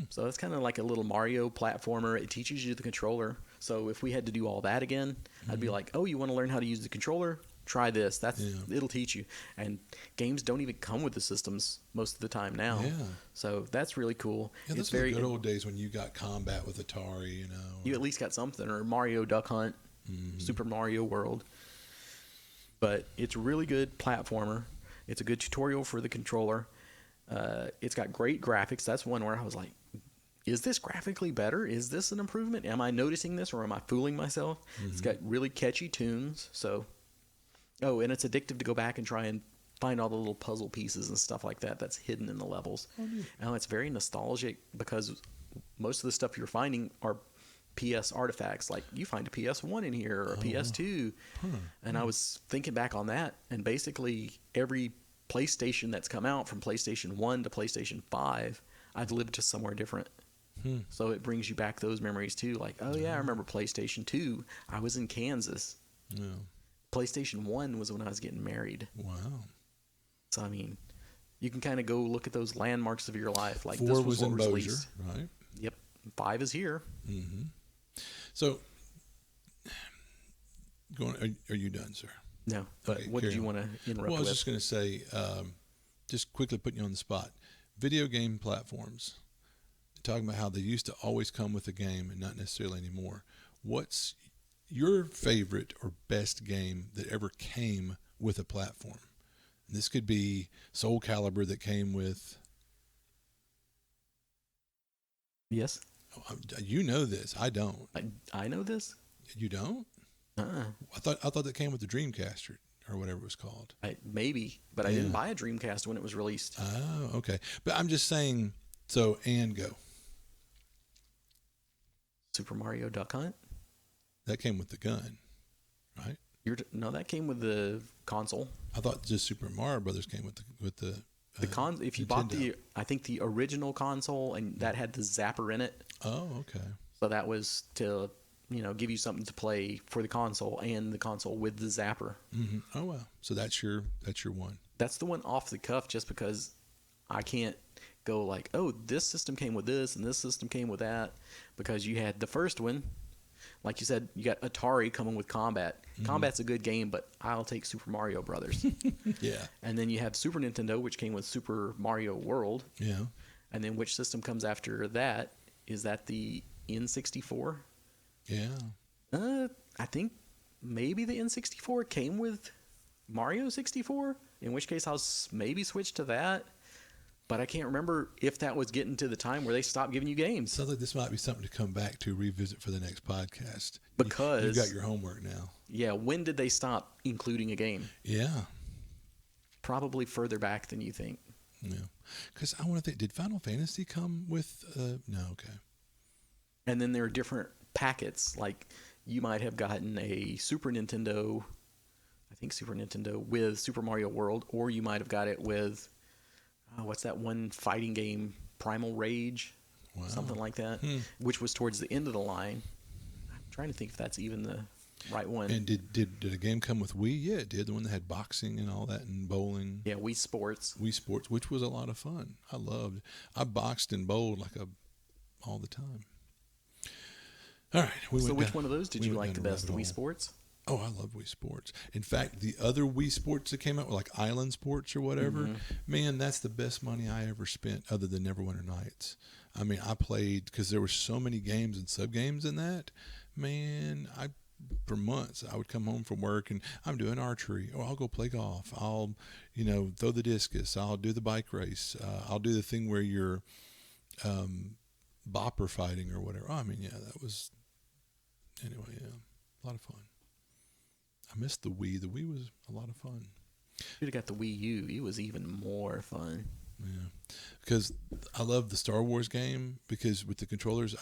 So it's kind of like a little Mario platformer. It teaches you the controller. So if we had to do all that again, I'd be like, oh, you want to learn how to use the controller? Try this. It'll teach you. And games don't even come with the systems most of the time now. Yeah. So that's really cool. Yeah, those are the good old days when you got combat with Atari, you know. You at least got something, or Mario Duck Hunt, Super Mario World. But it's a really good platformer. It's a good tutorial for the controller. It's got great graphics. That's one where I was like, is this graphically better? Is this an improvement? Am I noticing this, or am I fooling myself? It's got really catchy tunes. So, and it's addictive to go back and try and find all the little puzzle pieces and stuff like that that's hidden in the levels. And it's very nostalgic, because most of the stuff you're finding are PS artifacts. Like, you find a PS1 in here, or a PS2. And I was thinking back on that, and basically every PlayStation that's come out from PlayStation 1 to PlayStation 5, I've lived to somewhere different. So it brings you back those memories too. Like, oh yeah, I remember PlayStation 2. I was in Kansas. Yeah. PlayStation 1 was when I was getting married. Wow. So, I mean, you can kind of go look at those landmarks of your life. Like, 4 this was what in was Bossier, released. right? Yep. 5 is here. So, are you done, sir? No, but Okay, what did you carry want on. to interrupt Well, I was with? just going to say, just quickly putting you on the spot. Video game platforms, talking about how they used to always come with a game and not necessarily anymore. What's your favorite or best game that ever came with a platform? And this could be Soul Calibur that came with. Yes. You know this. I don't. I know this? You don't? I thought that came with the Dreamcast or whatever it was called. Maybe, but I didn't buy a Dreamcast when it was released. Oh, okay. But I'm just saying. So, and go. Super Mario Duck Hunt? That came with the gun, right? No, that came with the console. I thought just Super Mario Brothers came with the. If you bought I think the original console, and that had the zapper in it. Oh, okay. So that was to, give you something to play for the console, and the console with the zapper. Oh wow. So that's your one. That's the one off the cuff, just because I can't go like, oh, this system came with this and this system came with that, because you had the first one, like you said, you got Atari coming with Combat. Combat's a good game, but I'll take Super Mario Brothers. Yeah. And then you have Super Nintendo, which came with Super Mario World. Yeah. And then which system comes after that? Is that the N64? Yeah. I think maybe the N64 came with Mario 64, in which case I'll maybe switch to that. But I can't remember if that was getting to the time where they stopped giving you games. Sounds like this might be something to come back to revisit for the next podcast. Because you've got your homework now. Yeah, when did they stop including a game? Yeah. Probably further back than you think. Yeah. Because I want to think, did Final Fantasy come with? No. Okay. And then there are different packets. Like you might have gotten a Super Nintendo, I think Super Nintendo, with Super Mario World, or you might have got it with, what's that one fighting game, Primal Rage, Wow. something like that, which was towards the end of the line. I'm trying to think if that's even the right one. And did a game come with Wii? Yeah, it did. The one that had boxing and all that and bowling. Yeah, Wii Sports. Wii Sports, which was a lot of fun. I boxed and bowled all the time. All right. Which one of those did you like the best? The Wii Sports? Oh, I love Wii Sports. In fact, the other Wii Sports that came out, like Island Sports or whatever, man, that's the best money I ever spent other than Neverwinter Nights. I mean, I played, because there were so many games and sub-games in that, man, for months, I would come home from work and I'm doing archery. Oh, I'll go play golf. I'll, throw the discus. I'll do the bike race. I'll do the thing where you're bopper fighting or whatever. Oh, I mean, yeah, that was, anyway, yeah, a lot of fun. I missed the Wii. The Wii was a lot of fun. You'd have got the Wii U. It was even more fun. Yeah, because I love the Star Wars game, because with the controllers,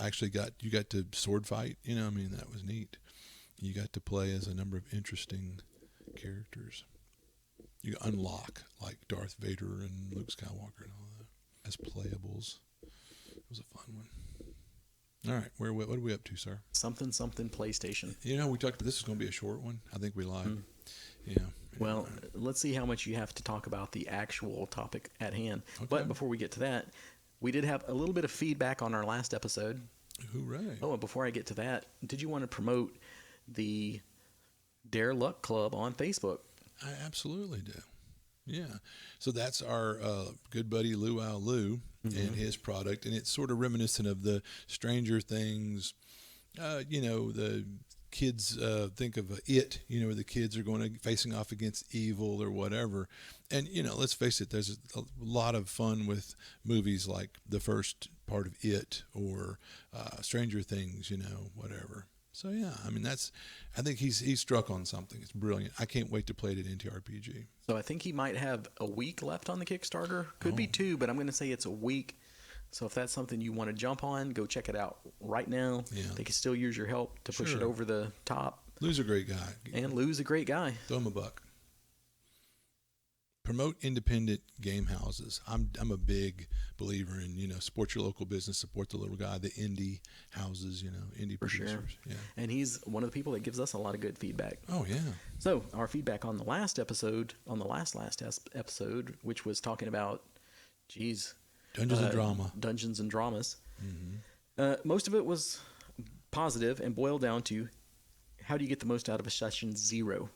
you got to sword fight. I mean, that was neat. You got to play as a number of interesting characters. You unlock like Darth Vader and Luke Skywalker and all that as playables. It was a fun one. All right, what are we up to, sir? Something PlayStation. We talked. This is going to be a short one. I think we lied. Yeah. Well, let's see how much you have to talk about the actual topic at hand. Okay. But before we get to that, we did have a little bit of feedback on our last episode. Hooray! Oh, and before I get to that, did you want to promote the Dare Luck Club on Facebook? I absolutely do. Yeah. So that's our good buddy Luau Lou and his product, and it's sort of reminiscent of the Stranger Things. The kids think of it, where the kids are facing off against evil or whatever. And, let's face it, there's a lot of fun with movies like the first part of It or Stranger Things, whatever. So, yeah, I mean, I think he's struck on something. It's brilliant. I can't wait to play it at NTRPG. So I think he might have a week left on the Kickstarter. Could be 2, but I'm going to say it's a week. So if that's something you want to jump on, go check it out right now. Yeah. They can still use your help to push it over the top. Lou's a great guy. And Lou's a great guy. Throw him a buck. Promote independent game houses. I'm a big believer in, support your local business, support the little guy, the indie houses, indie producers. Sure. Yeah. And he's one of the people that gives us a lot of good feedback. Oh, yeah. So our feedback on the last episode, episode, which was talking about, Dungeons and Drama. Dungeons and Dramas. Most of it was positive and boiled down to how do you get the most out of a session 0?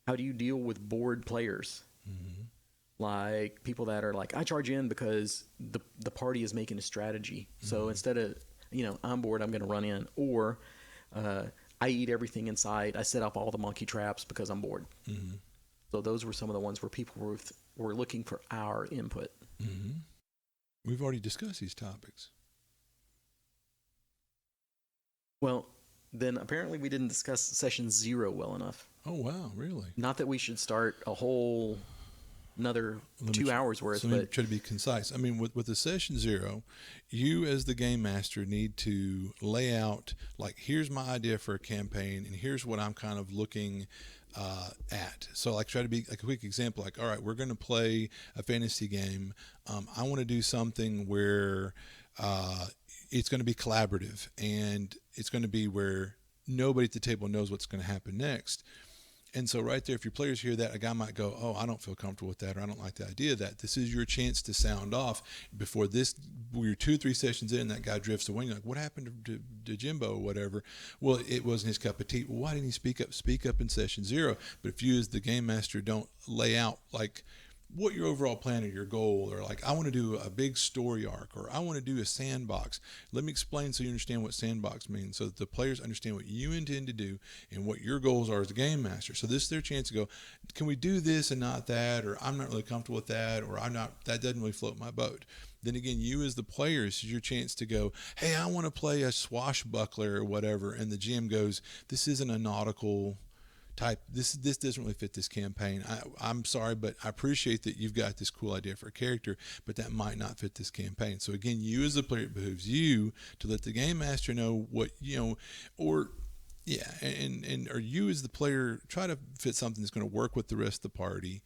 How do you deal with bored players? Like people that are like, I charge in because the party is making a strategy. So instead of, I'm bored, I'm going to run in. Or I eat everything inside. I set up all the monkey traps because I'm bored. So those were some of the ones where people were looking for our input. We've already discussed these topics. Well, then apparently we didn't discuss session 0 well enough. Oh, wow, really? Not that we should start a whole another 2 hours worth. So let me try to be concise. I mean, with the session 0, you as the game master need to lay out, like, here's my idea for a campaign, and here's what I'm kind of looking at. So, like, try to be like a quick example. Like, all right, we're going to play a fantasy game. I want to do something where it's going to be collaborative, and it's going to be where nobody at the table knows what's going to happen next. And so right there, if your players hear that, a guy might go, oh, I don't feel comfortable with that, or I don't like the idea of that. This is your chance to sound off before we're 2 or 3 sessions in, that guy drifts away. You're like, what happened to Jimbo or whatever? Well, it wasn't his cup of tea. Well, why didn't he speak up? Speak up in session 0. But if you as the game master don't lay out, like, what your overall plan or your goal, or like, I want to do a big story arc, or I want to do a sandbox. Let me explain so you understand what sandbox means, so that the players understand what you intend to do and what your goals are as a game master. So this is their chance to go, can we do this and not that, or I'm not really comfortable with that, or that doesn't really float my boat. Then again, you as the player, this is your chance to go, hey, I want to play a swashbuckler or whatever. And the GM goes, this isn't a nautical type. This doesn't really fit this campaign. I'm sorry, but I appreciate that you've got this cool idea for a character, but that might not fit this campaign. So again, you as the player, it behooves you to let the game master know what, or yeah, and or you as the player try to fit something that's going to work with the rest of the party.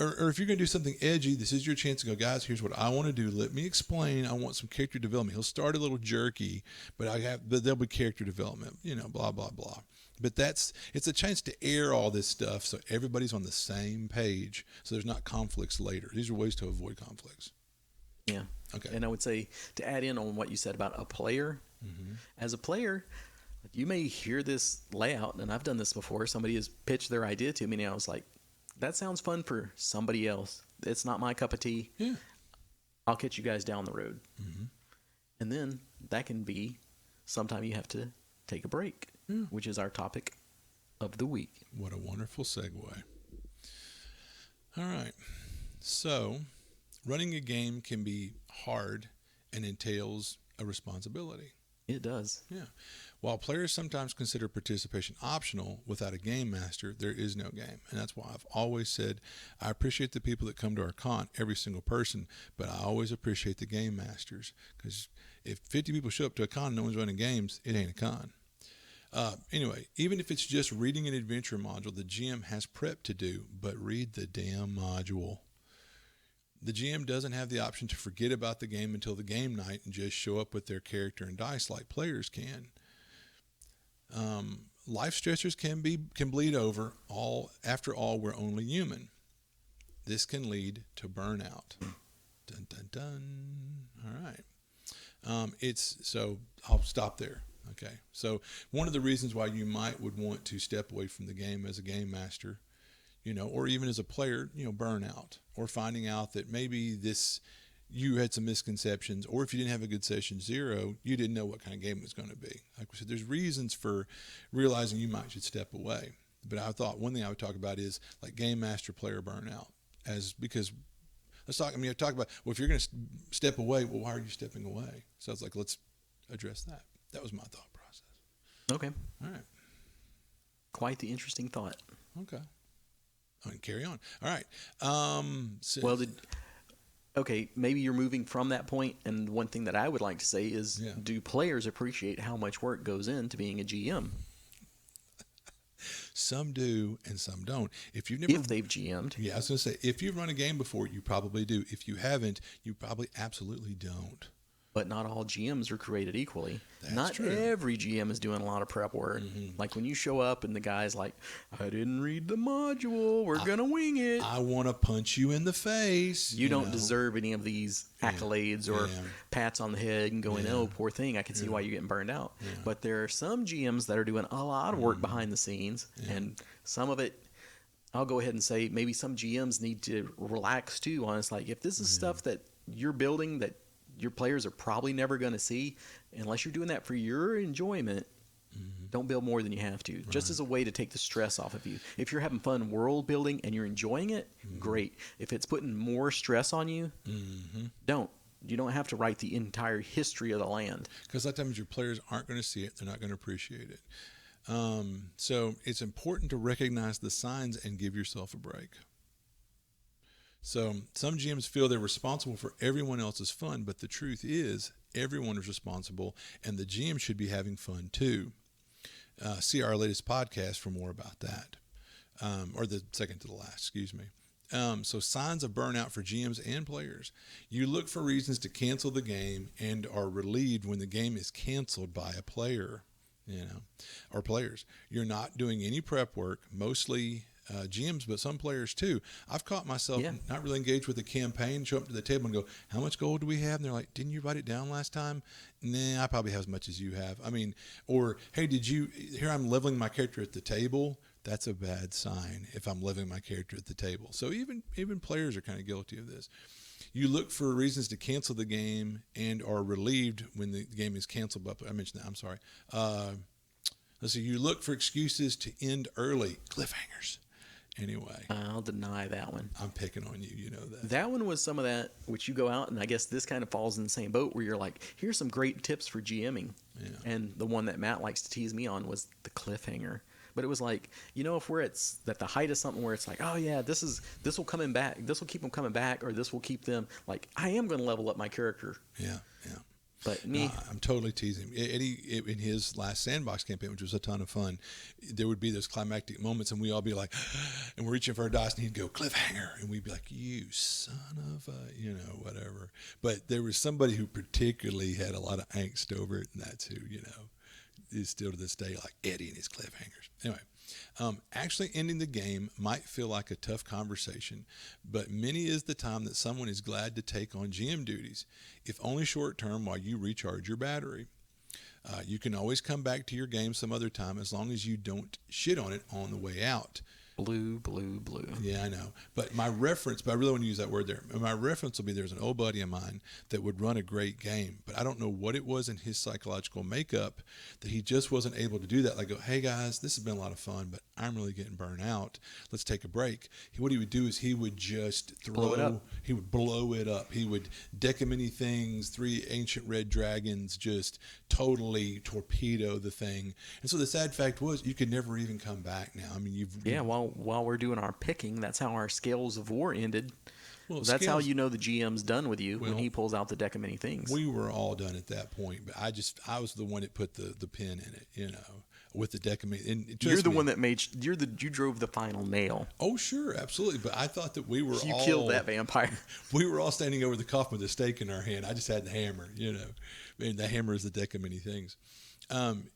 Or if you're going to do something edgy, this is your chance to go, guys, here's what I want to do. Let me explain. I want some character development. He'll start a little jerky, but there'll be character development, blah, blah, blah. But it's a chance to air all this stuff so everybody's on the same page so there's not conflicts later. These are ways to avoid conflicts. Yeah. Okay. And I would say, to add in on what you said about a player, as a player, you may hear this layout, and I've done this before. Somebody has pitched their idea to me, and I was like, that sounds fun for somebody else. It's not my cup of tea. Yeah. I'll catch you guys down the road. And then that can be sometime you have to take a break, which is our topic of the week. What a wonderful segue. All right. So, running a game can be hard and entails a responsibility. It does. Yeah. While players sometimes consider participation optional, without a game master, there is no game. And that's why I've always said I appreciate the people that come to our con, every single person, but I always appreciate the game masters. Because if 50 people show up to a con and no one's running games, it ain't a con. Anyway, even if it's just reading an adventure module, the GM has prep to do, but read the damn module. The GM doesn't have the option to forget about the game until the game night and just show up with their character and dice like players can. Life stressors can bleed over. After all, we're only human. This can lead to burnout. Dun dun dun. All right. So I'll stop there. Okay. So one of the reasons why you would want to step away from the game as a game master, or even as a player, burnout, or finding out that maybe you had some misconceptions, or if you didn't have a good session 0, you didn't know what kind of game it was going to be. Like we said, there's reasons for realizing you should step away. But I thought one thing I would talk about is like game master player burnout, because let's talk. Talk about, well, if you're going to step away, well, why are you stepping away? So I was like, let's address that. That was my thought process. Okay. All right. Quite the interesting thought. Okay. Carry on. All right. Okay, maybe you're moving from that point, and one thing that I would like to say is, do players appreciate how much work goes into being a GM? Some do, and some don't. If they've GM'd. Yeah, I was going to say, if you've run a game before, you probably do. If you haven't, you probably absolutely don't. But not all GMs are created equally. That's not true. Every GM is doing a lot of prep work. Like when you show up and the guy's like, I didn't read the module. We're going to wing it. I want to punch you in the face. You don't deserve any of these accolades or pats on the head and going, oh, poor thing. I can see why you're getting burned out. Yeah. But there are some GMs that are doing a lot of work behind the scenes. And some of it, I'll go ahead and say, maybe some GMs need to relax too on. It's like, if this is stuff that you're building that your players are probably never going to see, unless you're doing that for your enjoyment, don't build more than you have to, just as a way to take the stress off of you. If you're having fun world building and you're enjoying it, great. If it's putting more stress on you, don't. You don't have to write the entire history of the land. Because a lot of times your players aren't going to see it. They're not going to appreciate it. So it's important to recognize the signs and give yourself a break. So some GMs feel they're responsible for everyone else's fun, but the truth is everyone is responsible, and the GM should be having fun too. See our latest podcast for more about that, or the second to the last, excuse me. So signs of burnout for GMs and players. You look for reasons to cancel the game and are relieved when the game is canceled by a player, or players. You're not doing any prep work, mostly GMs, but some players too. I've caught myself not really engaged with the campaign, show up to the table and go, how much gold do we have? And they're like, didn't you write it down last time? Nah, I probably have as much as you have. Or, hey, here I'm leveling my character at the table. That's a bad sign if I'm leveling my character at the table. So even players are kind of guilty of this. You look for reasons to cancel the game and are relieved when the game is canceled. But I mentioned that. I'm sorry. Let's see. You look for excuses to end early, cliffhangers, Anyway, I'll deny that one. I'm picking on you. You know that. That one was some of that, which you go out, and I guess this kind of falls in the same boat where you're like, here's some great tips for GMing. Yeah. And the one that Matt likes to tease me on was the cliffhanger. But it was like, if we're at the height of something where it's like, oh yeah, this will coming back, this will keep them coming back, or this will keep them like, I am going to level up my character. Yeah, yeah. But me, I'm totally teasing. Eddie, in his last Sandbox campaign, which was a ton of fun, there would be those climactic moments, and we all be like, and we're reaching for our dice, and he'd go, cliffhanger, and we'd be like, you son of a, whatever. But there was somebody who particularly had a lot of angst over it, and that's who, is still to this day like Eddie and his cliffhangers. Anyway, actually ending the game might feel like a tough conversation, but many is the time that someone is glad to take on GM duties, if only short term while you recharge your battery. You can always come back to your game some other time as long as you don't shit on it on the way out. Blue, blue, blue. Yeah, I know. But my reference, but I really want to use that word there. My reference will be there's an old buddy of mine that would run a great game, but I don't know what it was in his psychological makeup that he just wasn't able to do that. Like, go, hey guys, this has been a lot of fun, but I'm really getting burned out. Let's take a break. What he would do is he would just blow it up. He would blow it up. He would decimate things, 3 ancient red dragons, just totally torpedo the thing. And so the sad fact was you could never even come back now. I mean, while we're doing our picking, that's how our Scales of War ended. Well, that's how you know the GM's done with you when he pulls out the deck of many things. We were all done at that point, but I was the one that put the pin in it, with the deck of many. And you're the one that you drove the final nail. Oh sure, absolutely. But I thought that we were you killed that vampire. We were all standing over the coffin with a stake in our hand. I just had the hammer, and the hammer is the deck of many things.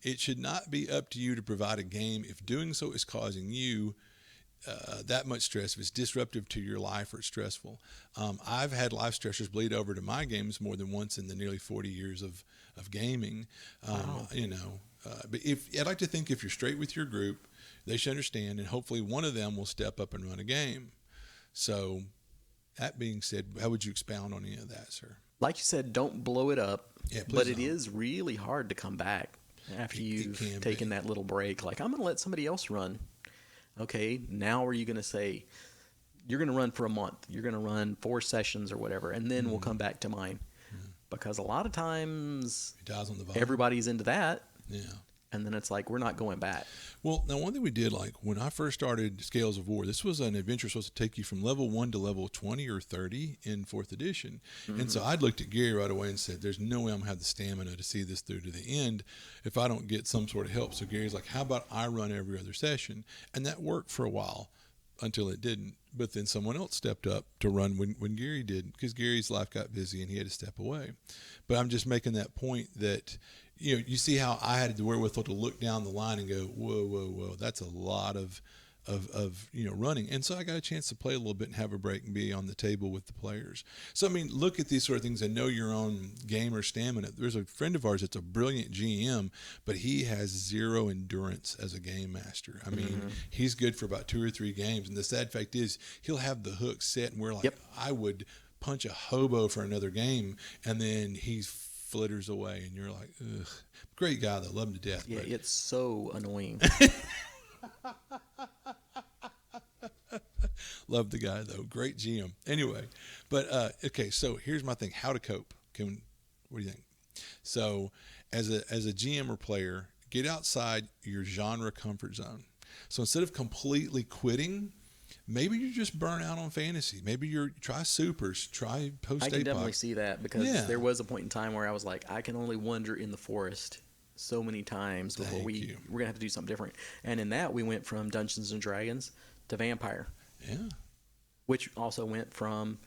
It should not be up to you to provide a game if doing so is causing you that much stress, if it's disruptive to your life or it's stressful. I've had life stressors bleed over to my games more than once in the nearly 40 years of gaming. Wow. But I'd like to think if you're straight with your group, they should understand, and hopefully one of them will step up and run a game. So that being said, how would you expound on any of that, sir? Like you said, don't blow it up. Yeah, but it is really hard to come back after you've taken that little break. Like, I'm going to let somebody else run. Okay, now are you going to say, you're going to run for a month, you're going to run 4 sessions or whatever, and then we'll come back to mine? Because a lot of times it dies on the vine. Everybody's into that. Yeah. And then it's like, we're not going back. Well, now one thing we did, like when I first started Scales of War, this was an adventure supposed to take you from level 1 to level 20 or 30 in 4th edition. And so I'd looked at Gary right away and said, there's no way I'm going to have the stamina to see this through to the end if I don't get some sort of help. So Gary's like, how about I run every other session? And that worked for a while until it didn't. But then someone else stepped up to run when Gary did, because Gary's life got busy and he had to step away. But I'm just making that point that, you see how I had the wherewithal to look down the line and go, whoa, whoa, whoa, that's a lot of running. And so I got a chance to play a little bit and have a break and be on the table with the players. So, I mean, look at these sort of things and know your own gamer stamina. There's a friend of ours that's a brilliant GM, but he has 0 endurance as a game master. I mean, he's good for about 2 or 3 games. And the sad fact is he'll have the hook set and we're like, I would punch a hobo for another game. And then he's flitters away and you're like, ugh. Great guy though, love him to death. Yeah, it's so annoying. Love the guy though, great GM. Anyway, but okay, so here's my thing: how to cope. What do you think? So, as a GM or player, get outside your genre comfort zone. So instead of completely quitting, maybe you just burn out on fantasy. Maybe try supers, try post. I can definitely see that because there was a point in time where I was like, I can only wander in the forest so many times before we're gonna have to do something different. And in that, we went from Dungeons and Dragons to Vampire. Yeah. Which also went from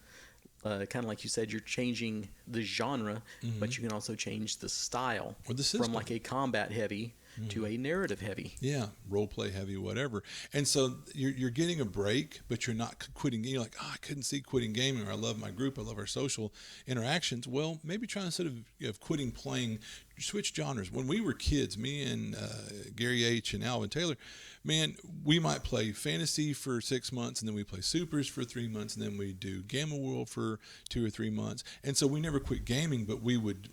kind of like you said, you're changing the genre, but you can also change the style or the system. From like a combat heavy to a narrative heavy. Yeah, role play heavy, whatever. And so you're getting a break, but you're not quitting. You're like, I couldn't see quitting gaming, or I love my group, I love our social interactions. Well, maybe try instead of quitting playing, switch genres. When we were kids, me and Gary H. and Alvin Taylor, man, we might play fantasy for 6 months, and then we play supers for 3 months, and then we do Gamma World for 2 or 3 months. And so we never quit gaming, but we would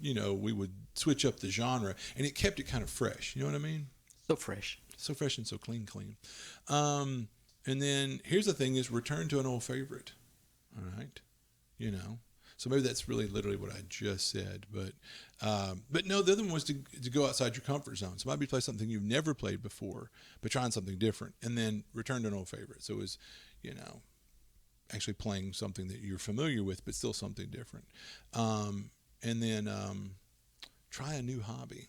switch up the genre, and it kept it kind of fresh. You know what I mean? So fresh and so clean. And then here's the thing: is return to an old favorite. All right, you know. So maybe that's really literally what I just said, but no, the other one was to go outside your comfort zone. So maybe play something you've never played before, but trying something different, and then return to an old favorite. So it was, you know, actually playing something that you're familiar with, but still something different. And then try a new hobby.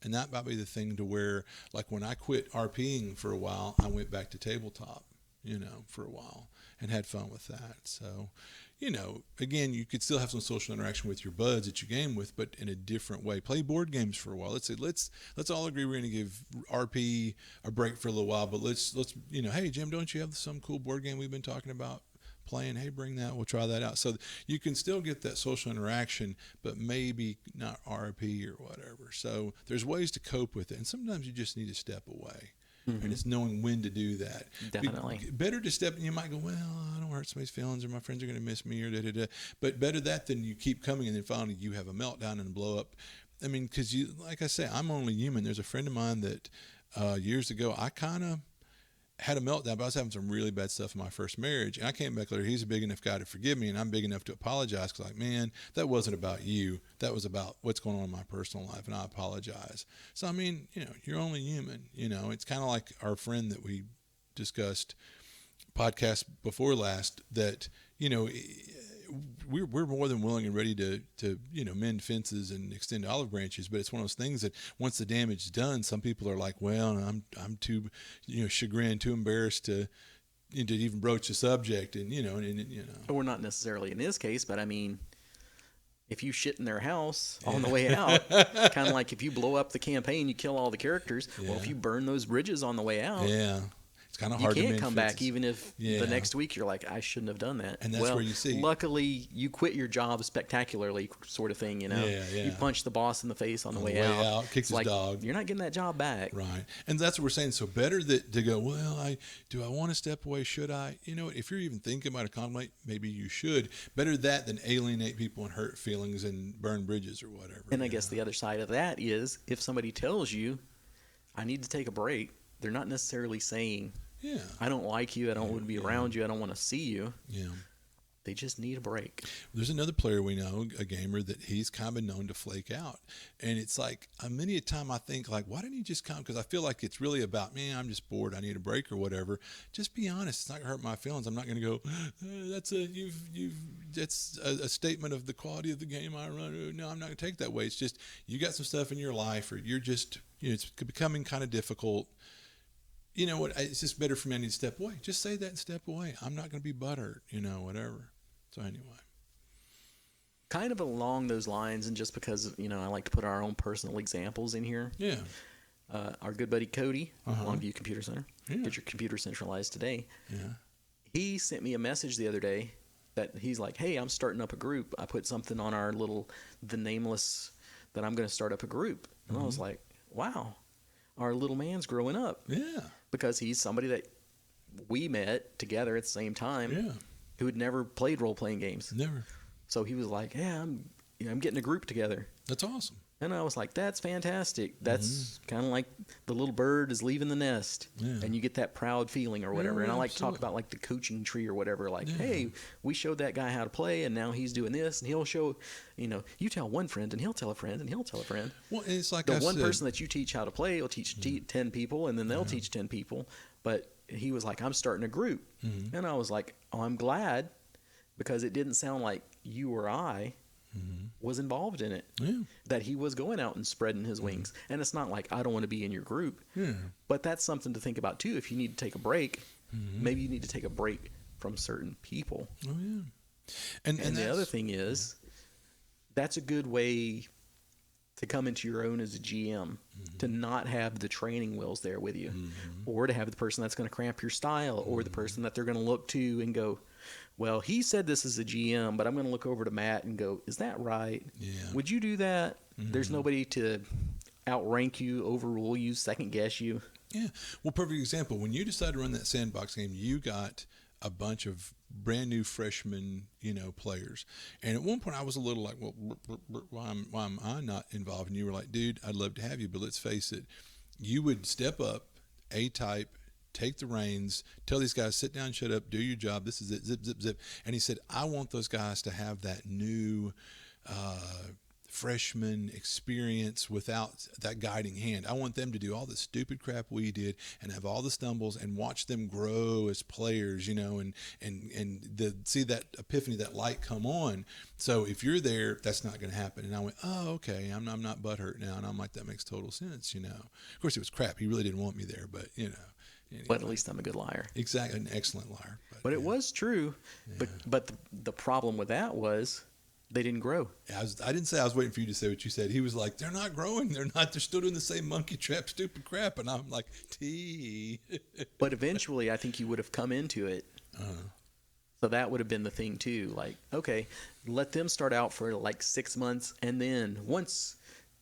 And that might be the thing to where, like when I quit RPing for a while, I went back to tabletop, you know, for a while and had fun with that. So, you know, again, you could still have some social interaction with your buds that you game with, but in a different way. Play board games for a while. Let's say let's all agree we're going to give RP a break for a little while, but let's you know, hey Jim, don't you have some cool board game we've been talking about playing? Hey, bring that. We'll try that out. So you can still get that social interaction, but maybe not RP or whatever. So there's ways to cope with it, and sometimes you just need to step away. Mm-hmm. And it's knowing when to do that. Definitely. Better to step, and you might go, well, I don't hurt somebody's feelings or my friends are going to miss me or da-da-da. But better that than you keep coming and then finally you have a meltdown and blow up. I mean, because you, like I say, I'm only human. There's a friend of mine that years ago, I kind of had a meltdown, but I was having some really bad stuff in my first marriage. And I came back later. He's a big enough guy to forgive me, and I'm big enough to apologize. Because, like, man, that wasn't about you. That was about what's going on in my personal life, and I apologize. So, I mean, you know, you're only human. You know, it's kind of like our friend that we discussed podcast before last that, you know, we're more than willing and ready to you know, mend fences and extend olive branches, but it's one of those things that once the damage is done, some people are like, well, I'm too, you know, chagrined, too embarrassed to even broach the subject, and you know. Or not necessarily in this case, but I mean, if you shit in their house on the way out, kind of like if you blow up the campaign, you kill all the characters. Yeah. Well, if you burn those bridges on the way out, yeah. It's kind of hard to You can't come back even if the next week you're like, I shouldn't have done that. And that's where you see. Luckily, you quit your job spectacularly, sort of thing, you know. Yeah. You punch the boss in the face on the way out. Kicks his like, dog. You're not getting that job back. Right. And that's what we're saying. So better that to go, well, do I want to step away? Should I? You know, if you're even thinking about a conflict, maybe you should. Better that than alienate people and hurt feelings and burn bridges or whatever. And I guess the other side of that is if somebody tells you, I need to take a break, they're not necessarily saying, yeah, I don't like you. I don't want to be around you. I don't want to see you. Yeah. They just need a break. There's another player we know, a gamer, that he's kind of been known to flake out. And it's like, many a time I think, like, why didn't he just come? Because I feel like it's really about, man, I'm just bored. I need a break or whatever. Just be honest. It's not going to hurt my feelings. I'm not going to go, that's a statement of the quality of the game I run. No, I'm not going to take it that way. It's just, you got some stuff in your life, or you're just, you know, it's becoming kind of difficult. You know what? It's just better for me. I need to step away. Just say that and step away. I'm not going to be butthurt, you know, whatever. So anyway, kind of along those lines, and just because, you know, I like to put our own personal examples in here. Yeah. Our good buddy Cody, Longview Computer Center. Yeah. Get your computer centralized today. Yeah. He sent me a message the other day that he's like, hey, I'm starting up a group. I put something on our the Nameless, that I'm going to start up a group. And I was like, wow, our little man's growing up. Yeah. Because he's somebody that we met together at the same time. Yeah. Who had never played role-playing games. Never. So he was like, yeah, I'm getting a group together. That's awesome. And I was like, that's fantastic. That's kind of like the little bird is leaving the nest. Yeah. And you get that proud feeling or whatever. And I like to talk about like the coaching tree or whatever. Like, hey, we showed that guy how to play, and now he's doing this, and he'll show, you know, you tell one friend, and he'll tell a friend, and he'll tell a friend. Well, it's like the one person that you teach how to play will teach 10 people, and then they'll teach 10 people. But he was like, I'm starting a group. And I was like, oh, I'm glad, because it didn't sound like you or I was involved in it. Yeah. That he was going out and spreading his wings. And it's not like I don't want to be in your group. Yeah. But that's something to think about too. If you need to take a break, maybe you need to take a break from certain people. Oh yeah. And the other thing is, that's a good way to come into your own as a GM, to not have the training wheels there with you, or to have the person that's going to cramp your style, or the person that they're going to look to and go, well, he said this is a GM, but I'm going to look over to Matt and go, is that right? Yeah. Would you do that? There's nobody to outrank you, overrule you, second guess you. Yeah. Well, perfect example. When you decided to run that sandbox game, you got a bunch of brand new freshman, you know, players. And at one point I was a little like, well, why am I not involved? And you were like, dude, I'd love to have you, but let's face it, you would step up, A-type, take the reins, tell these guys, sit down, shut up, do your job. This is it, zip, zip, zip. And he said, I want those guys to have that new freshman experience without that guiding hand. I want them to do all the stupid crap we did and have all the stumbles and watch them grow as players, and see that epiphany, that light come on. So if you're there, that's not going to happen. And I went, oh, okay, I'm not butthurt now. And I'm like, that makes total sense, Of course, it was crap. He really didn't want me there, but, Anyway. But at least I'm a good liar. Exactly, an excellent liar. But it was true. Yeah. But the problem with that was they didn't grow. I didn't say I was waiting for you to say what you said. He was like, they're not growing. They're still doing the same monkey trap, stupid crap. And I'm like, But eventually, I think you would have come into it. So that would have been the thing, too. Like, okay, let them start out for like 6 months. And then once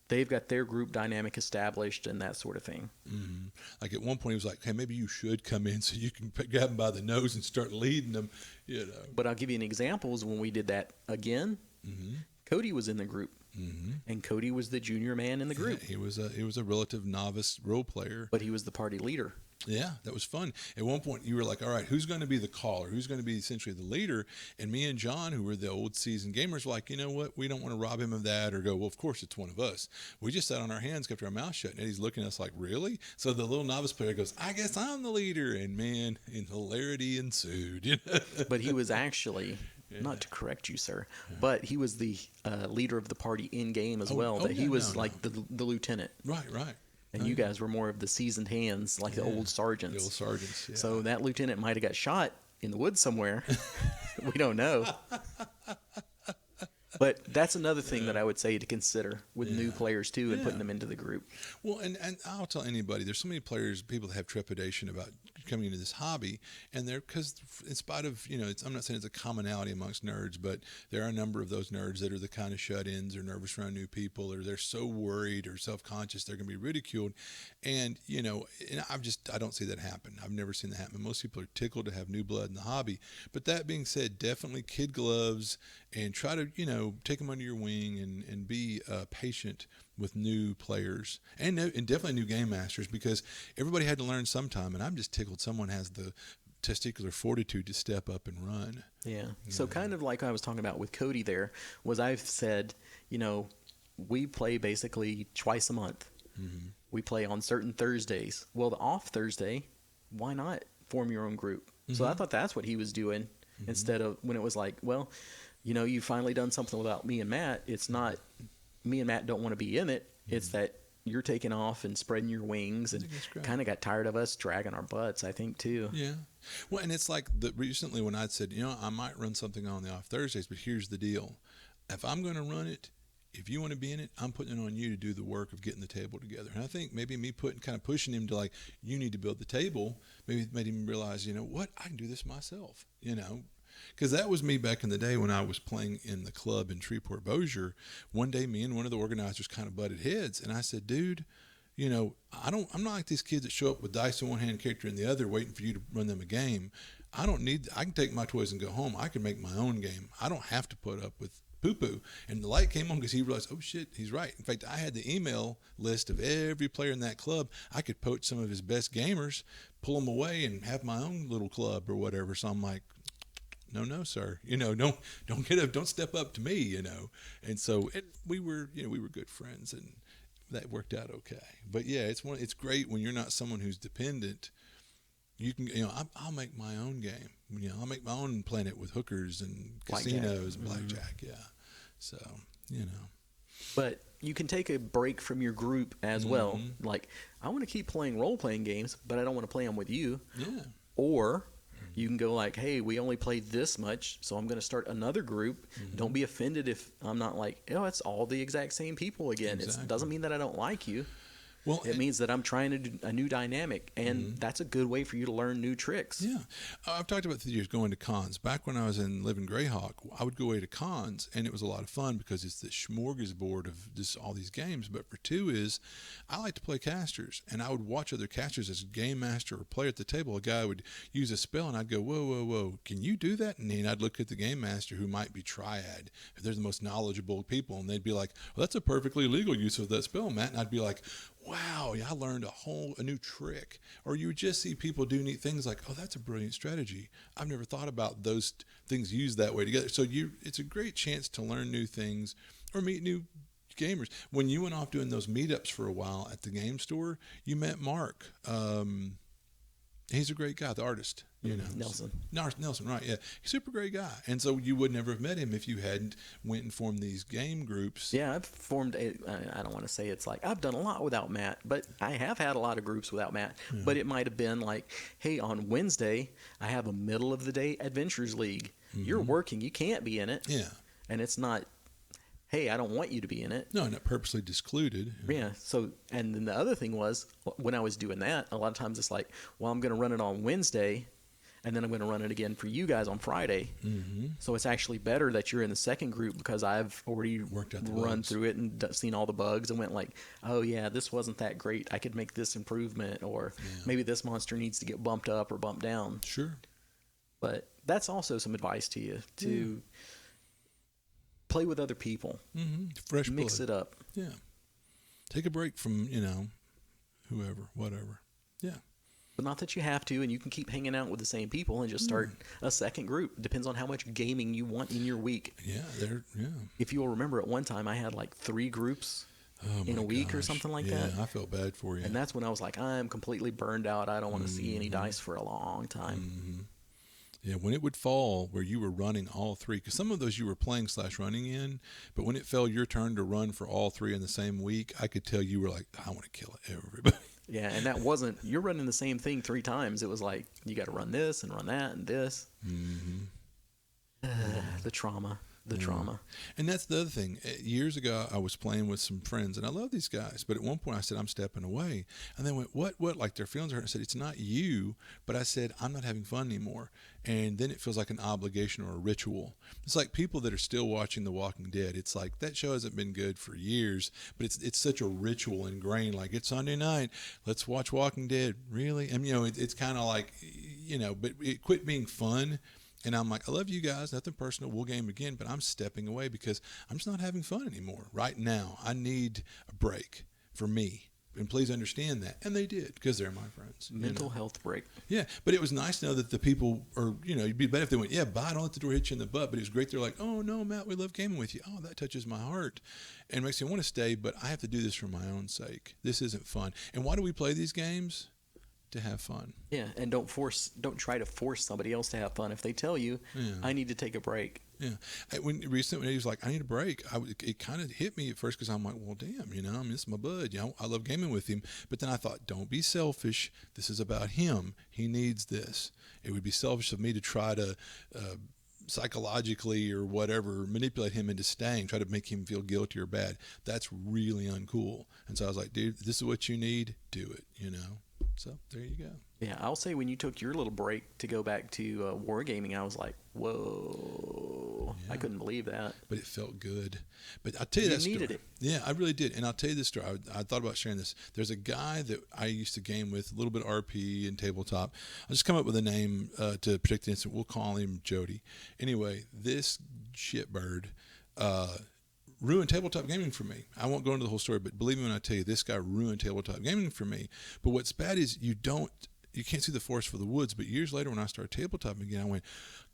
they've got their group dynamic established and that sort of thing. Mm-hmm. Like at one point, he was like, hey, maybe you should come in so you can grab them by the nose and start leading them, But I'll give you an example. Is when we did that again, Cody was in the group. And Cody was the junior man in the group. Yeah, he was a relative novice role player. But he was the party leader. Yeah, that was fun. At one point, you were like, all right, who's going to be the caller? Who's going to be essentially the leader? And me and John, who were the old seasoned gamers, were like, you know what? We don't want to rob him of that or go, well, of course, it's one of us. We just sat on our hands, kept our mouth shut, and Eddie's looking at us like, really? So the little novice player goes, I guess I'm the leader. And man, hilarity ensued. But he was actually... Yeah. Not to correct you, sir, but he was the leader of the party in game as well. He was the lieutenant. Right. And you guys were more of the seasoned hands, like the old sergeants. The old sergeants, yeah. So that lieutenant might have got shot in the woods somewhere. We don't know. But that's another thing that I would say to consider with new players, too, and putting them into the group. Well, and I'll tell anybody, there's so many people that have trepidation about coming into this hobby, and because in spite of, I'm not saying it's a commonality amongst nerds, but there are a number of those nerds that are the kind of shut-ins or nervous around new people, or they're so worried or self-conscious they're going to be ridiculed. And, and I don't see that happen. I've never seen that happen. Most people are tickled to have new blood in the hobby. But that being said, definitely kid gloves and try to, take them under your wing and be patient with new players and definitely new game masters, because everybody had to learn sometime. And I'm just tickled someone has the testicular fortitude to step up and run. Yeah. So kind of like I was talking about with Cody there was I've said, we play basically twice a month. Mm-hmm. We play on certain Thursdays. Well, the off Thursday, why not form your own group? Mm-hmm. So I thought that's what he was doing instead of when it was like, well, you've finally done something without me and Matt. It's not me and Matt don't want to be in it. It's that you're taking off and spreading your wings and kind of got tired of us dragging our butts, I think, too. Yeah. Well, and it's like recently when I'd said, I might run something on the off Thursdays, but here's the deal. If I'm going to run it, if you want to be in it, I'm putting it on you to do the work of getting the table together. And I think maybe me pushing him to like, you need to build the table, maybe made him realize, what, I can do this myself, Because that was me back in the day when I was playing in the club in Shreveport Bossier. One day, me and one of the organizers kind of butted heads, and I said, dude, I'm not like these kids that show up with dice in one hand, character in the other, waiting for you to run them a game. I can take my toys and go home. I can make my own game. I don't have to put up with poo-poo. And the light came on because he realized, oh shit, he's right. In fact, I had the email list of every player in that club. I could poach some of his best gamers, pull them away, and have my own little club or whatever. So I'm like, no, sir. Don't step up to me. And so we were good friends, and that worked out okay. But yeah, it's great when you're not someone who's dependent. You can, I'll make my own game. I'll make my own planet with hookers and casinos and blackjack. Yeah. So, But you can take a break from your group as well. Like, I want to keep playing role-playing games, but I don't want to play them with you. Yeah. Or you can go like, hey, we only played this much, so I'm going to start another group. Don't be offended if I'm not like, it's all the exact same people again. Exactly. It doesn't mean that I don't like you. Well, it means that I'm trying to do a new dynamic, and that's a good way for you to learn new tricks. Yeah. I've talked about the years going to cons. Back when I was in Living Greyhawk, I would go away to cons, and it was a lot of fun because it's the smorgasbord of just all these games. But for two is, I like to play casters, and I would watch other casters as a game master or player at the table. A guy would use a spell, and I'd go, whoa, can you do that? And then I'd look at the game master who might be triad. They're the most knowledgeable people, and they'd be like, well, that's a perfectly legal use of that spell, Matt. And I'd be like, wow, yeah, I learned a new trick. Or you would just see people do neat things like, oh, that's a brilliant strategy. I've never thought about those things used that way together. So it's a great chance to learn new things or meet new gamers. When you went off doing those meetups for a while at the game store, you met Mark. He's a great guy, the artist. Nelson. Nelson, right? Yeah, he's a super great guy. And so you would never have met him if you hadn't went and formed these game groups. Yeah, I've formed I don't want to say it's like I've done a lot without Matt, but I have had a lot of groups without Matt. Yeah. But it might have been like, hey, on Wednesday I have a middle of the day Adventures League. Mm-hmm. You're working, you can't be in it. Yeah, and it's not, hey, I don't want you to be in it. No, not purposely discluded. Yeah. So, and then the other thing was, when I was doing that, a lot of times it's like, well, I'm going to run it on Wednesday, and then I'm going to run it again for you guys on Friday. Mm-hmm. So it's actually better that you're in the second group because I've already run through it and seen all the bugs and went like, oh yeah, this wasn't that great. I could make this improvement, or maybe this monster needs to get bumped up or bumped down. Sure. But that's also some advice to you to play with other people. Mm-hmm. Fresh mix blood. it up. Yeah. Take a break from, whoever, whatever. Yeah. But not that you have to, and you can keep hanging out with the same people and just start a second group. Depends on how much gaming you want in your week. Yeah, If you'll remember, at one time I had like 3 groups in a week or something like that. Yeah, I felt bad for you. And that's when I was like, I'm completely burned out. I don't want to see any dice for a long time. Mm-hmm. Yeah, when it would fall where you were running all 3, because some of those you were playing / running in, but when it fell your turn to run for all 3 in the same week, I could tell you were like, I want to kill everybody. Yeah, and that wasn't, you're running the same thing 3 times. It was like, you got to run this and run that and this. Mm-hmm. The trauma. Trauma. And that's the other thing. Years ago, I was playing with some friends, and I love these guys. But at one point, I said, I'm stepping away. And they went, what? Like their feelings hurt. I said, it's not you. But I said, I'm not having fun anymore. And then it feels like an obligation or a ritual. It's like people that are still watching The Walking Dead. It's like that show hasn't been good for years, but it's such a ritual ingrained. Like, it's Sunday night, let's watch Walking Dead. Really? And, it's kind of like, but it quit being fun. And I'm like, I love you guys, nothing personal, we'll game again, but I'm stepping away because I'm just not having fun anymore. Right now, I need a break for me. And please understand that. And they did, because they're my friends. Mental health break. Yeah, but it was nice to know that the people are, it'd be better if they went, yeah, bye, don't let the door hit you in the butt. But it was great. They're like, oh, no, Matt, we love gaming with you. Oh, that touches my heart. And makes me want to stay, but I have to do this for my own sake. This isn't fun. And why do we play these games? To have fun. Yeah, and don't try to force somebody else to have fun. If they tell you, I need to take a break. Yeah. When he was like, I need a break, it kind of hit me at first because I'm like, well, damn, I miss my bud. I love gaming with him. But then I thought, don't be selfish. This is about him. He needs this. It would be selfish of me to try to psychologically or whatever manipulate him into staying, try to make him feel guilty or bad. That's really uncool. And so I was like, dude, this is what you need. Do it, So there you go. Yeah, I'll say when you took your little break to go back to wargaming, I was like, whoa. Yeah. I couldn't believe that. But it felt good. But I'll tell you that story. You needed it. Yeah, I really did. And I'll tell you this story. I thought about sharing this. There's a guy that I used to game with, a little bit of RP and tabletop. I'll just come up with a name to predict the instant. We'll call him Jody. Anyway, this shitbird ruined tabletop gaming for me. I won't go into the whole story, but believe me when I tell you, this guy ruined tabletop gaming for me. But what's bad is you can't see the forest for the woods. But years later, when I started tabletop again, I went,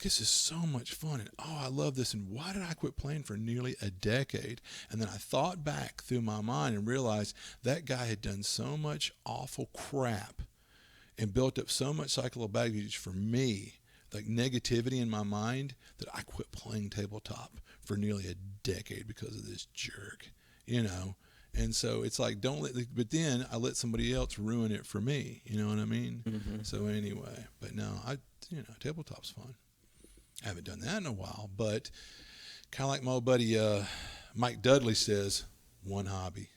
this is so much fun. And I love this. And why did I quit playing for nearly a decade? And then I thought back through my mind and realized that guy had done so much awful crap and built up so much psychological baggage for me, like negativity in my mind, that I quit playing tabletop for nearly a decade because of this jerk, And so it's like, but then I let somebody else ruin it for me. You know what I mean? Mm-hmm. So anyway, but no, tabletop's fun. I haven't done that in a while, but kind of like my old buddy Mike Dudley says, one hobby,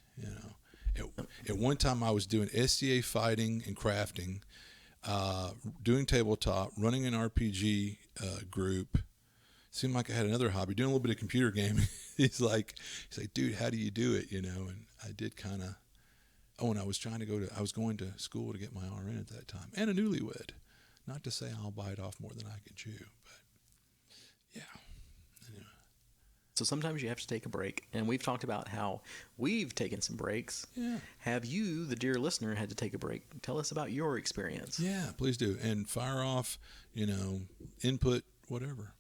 At one time I was doing SCA fighting and crafting, doing tabletop, running an RPG group. Seemed like I had another hobby, doing a little bit of computer gaming. He's like, dude, how do you do it? And I did kind of. Oh, and I was going to school to get my RN at that time, and a newlywed. Not to say I'll bite off more than I can chew, but yeah. Anyway. So sometimes you have to take a break. And we've talked about how we've taken some breaks. Yeah. Have you, the dear listener, had to take a break? Tell us about your experience. Yeah, please do. And fire off, input, whatever.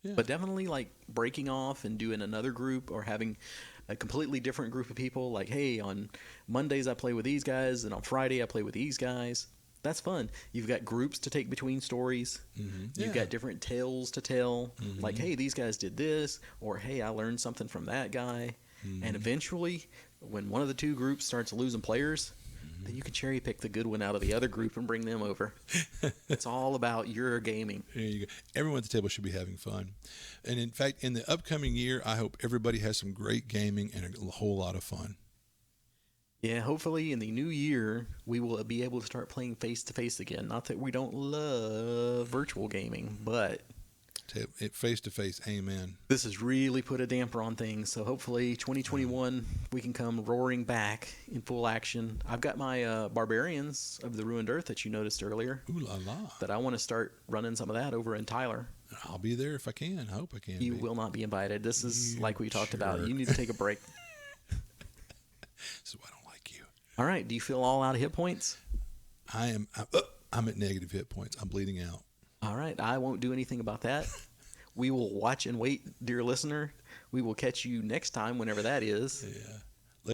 Yeah. But definitely like breaking off and doing another group or having a completely different group of people. Like, hey, on Mondays I play with these guys and on Friday I play with these guys. That's fun. You've got groups to take between stories. Mm-hmm. You've got different tales to tell. Mm-hmm. Like, hey, these guys did this, or hey, I learned something from that guy. Mm-hmm. And eventually, when one of the two groups starts losing players, then you can cherry pick the good one out of the other group and bring them over. It's all about your gaming. There you go. Everyone at the table should be having fun. And in fact, in the upcoming year, I hope everybody has some great gaming and a whole lot of fun. Yeah, hopefully in the new year, we will be able to start playing face-to-face again. Not that we don't love virtual gaming, but Face-to-face, amen. this has really put a damper on things. So hopefully 2021, we can come roaring back in full action. I've got my Barbarians of the Ruined Earth that you noticed earlier. Ooh la la. That I want to start running some of that over in Tyler. I'll be there if I can. I hope I can. You will not be invited. This is like we talked about. jerk. You need to take a break. This is why I don't like you. All right. Do you feel all out of hit points? I'm at negative hit points. I'm bleeding out. All right. I won't do anything about that. We will watch and wait, dear listener. We will catch you next time, whenever that is. Yeah.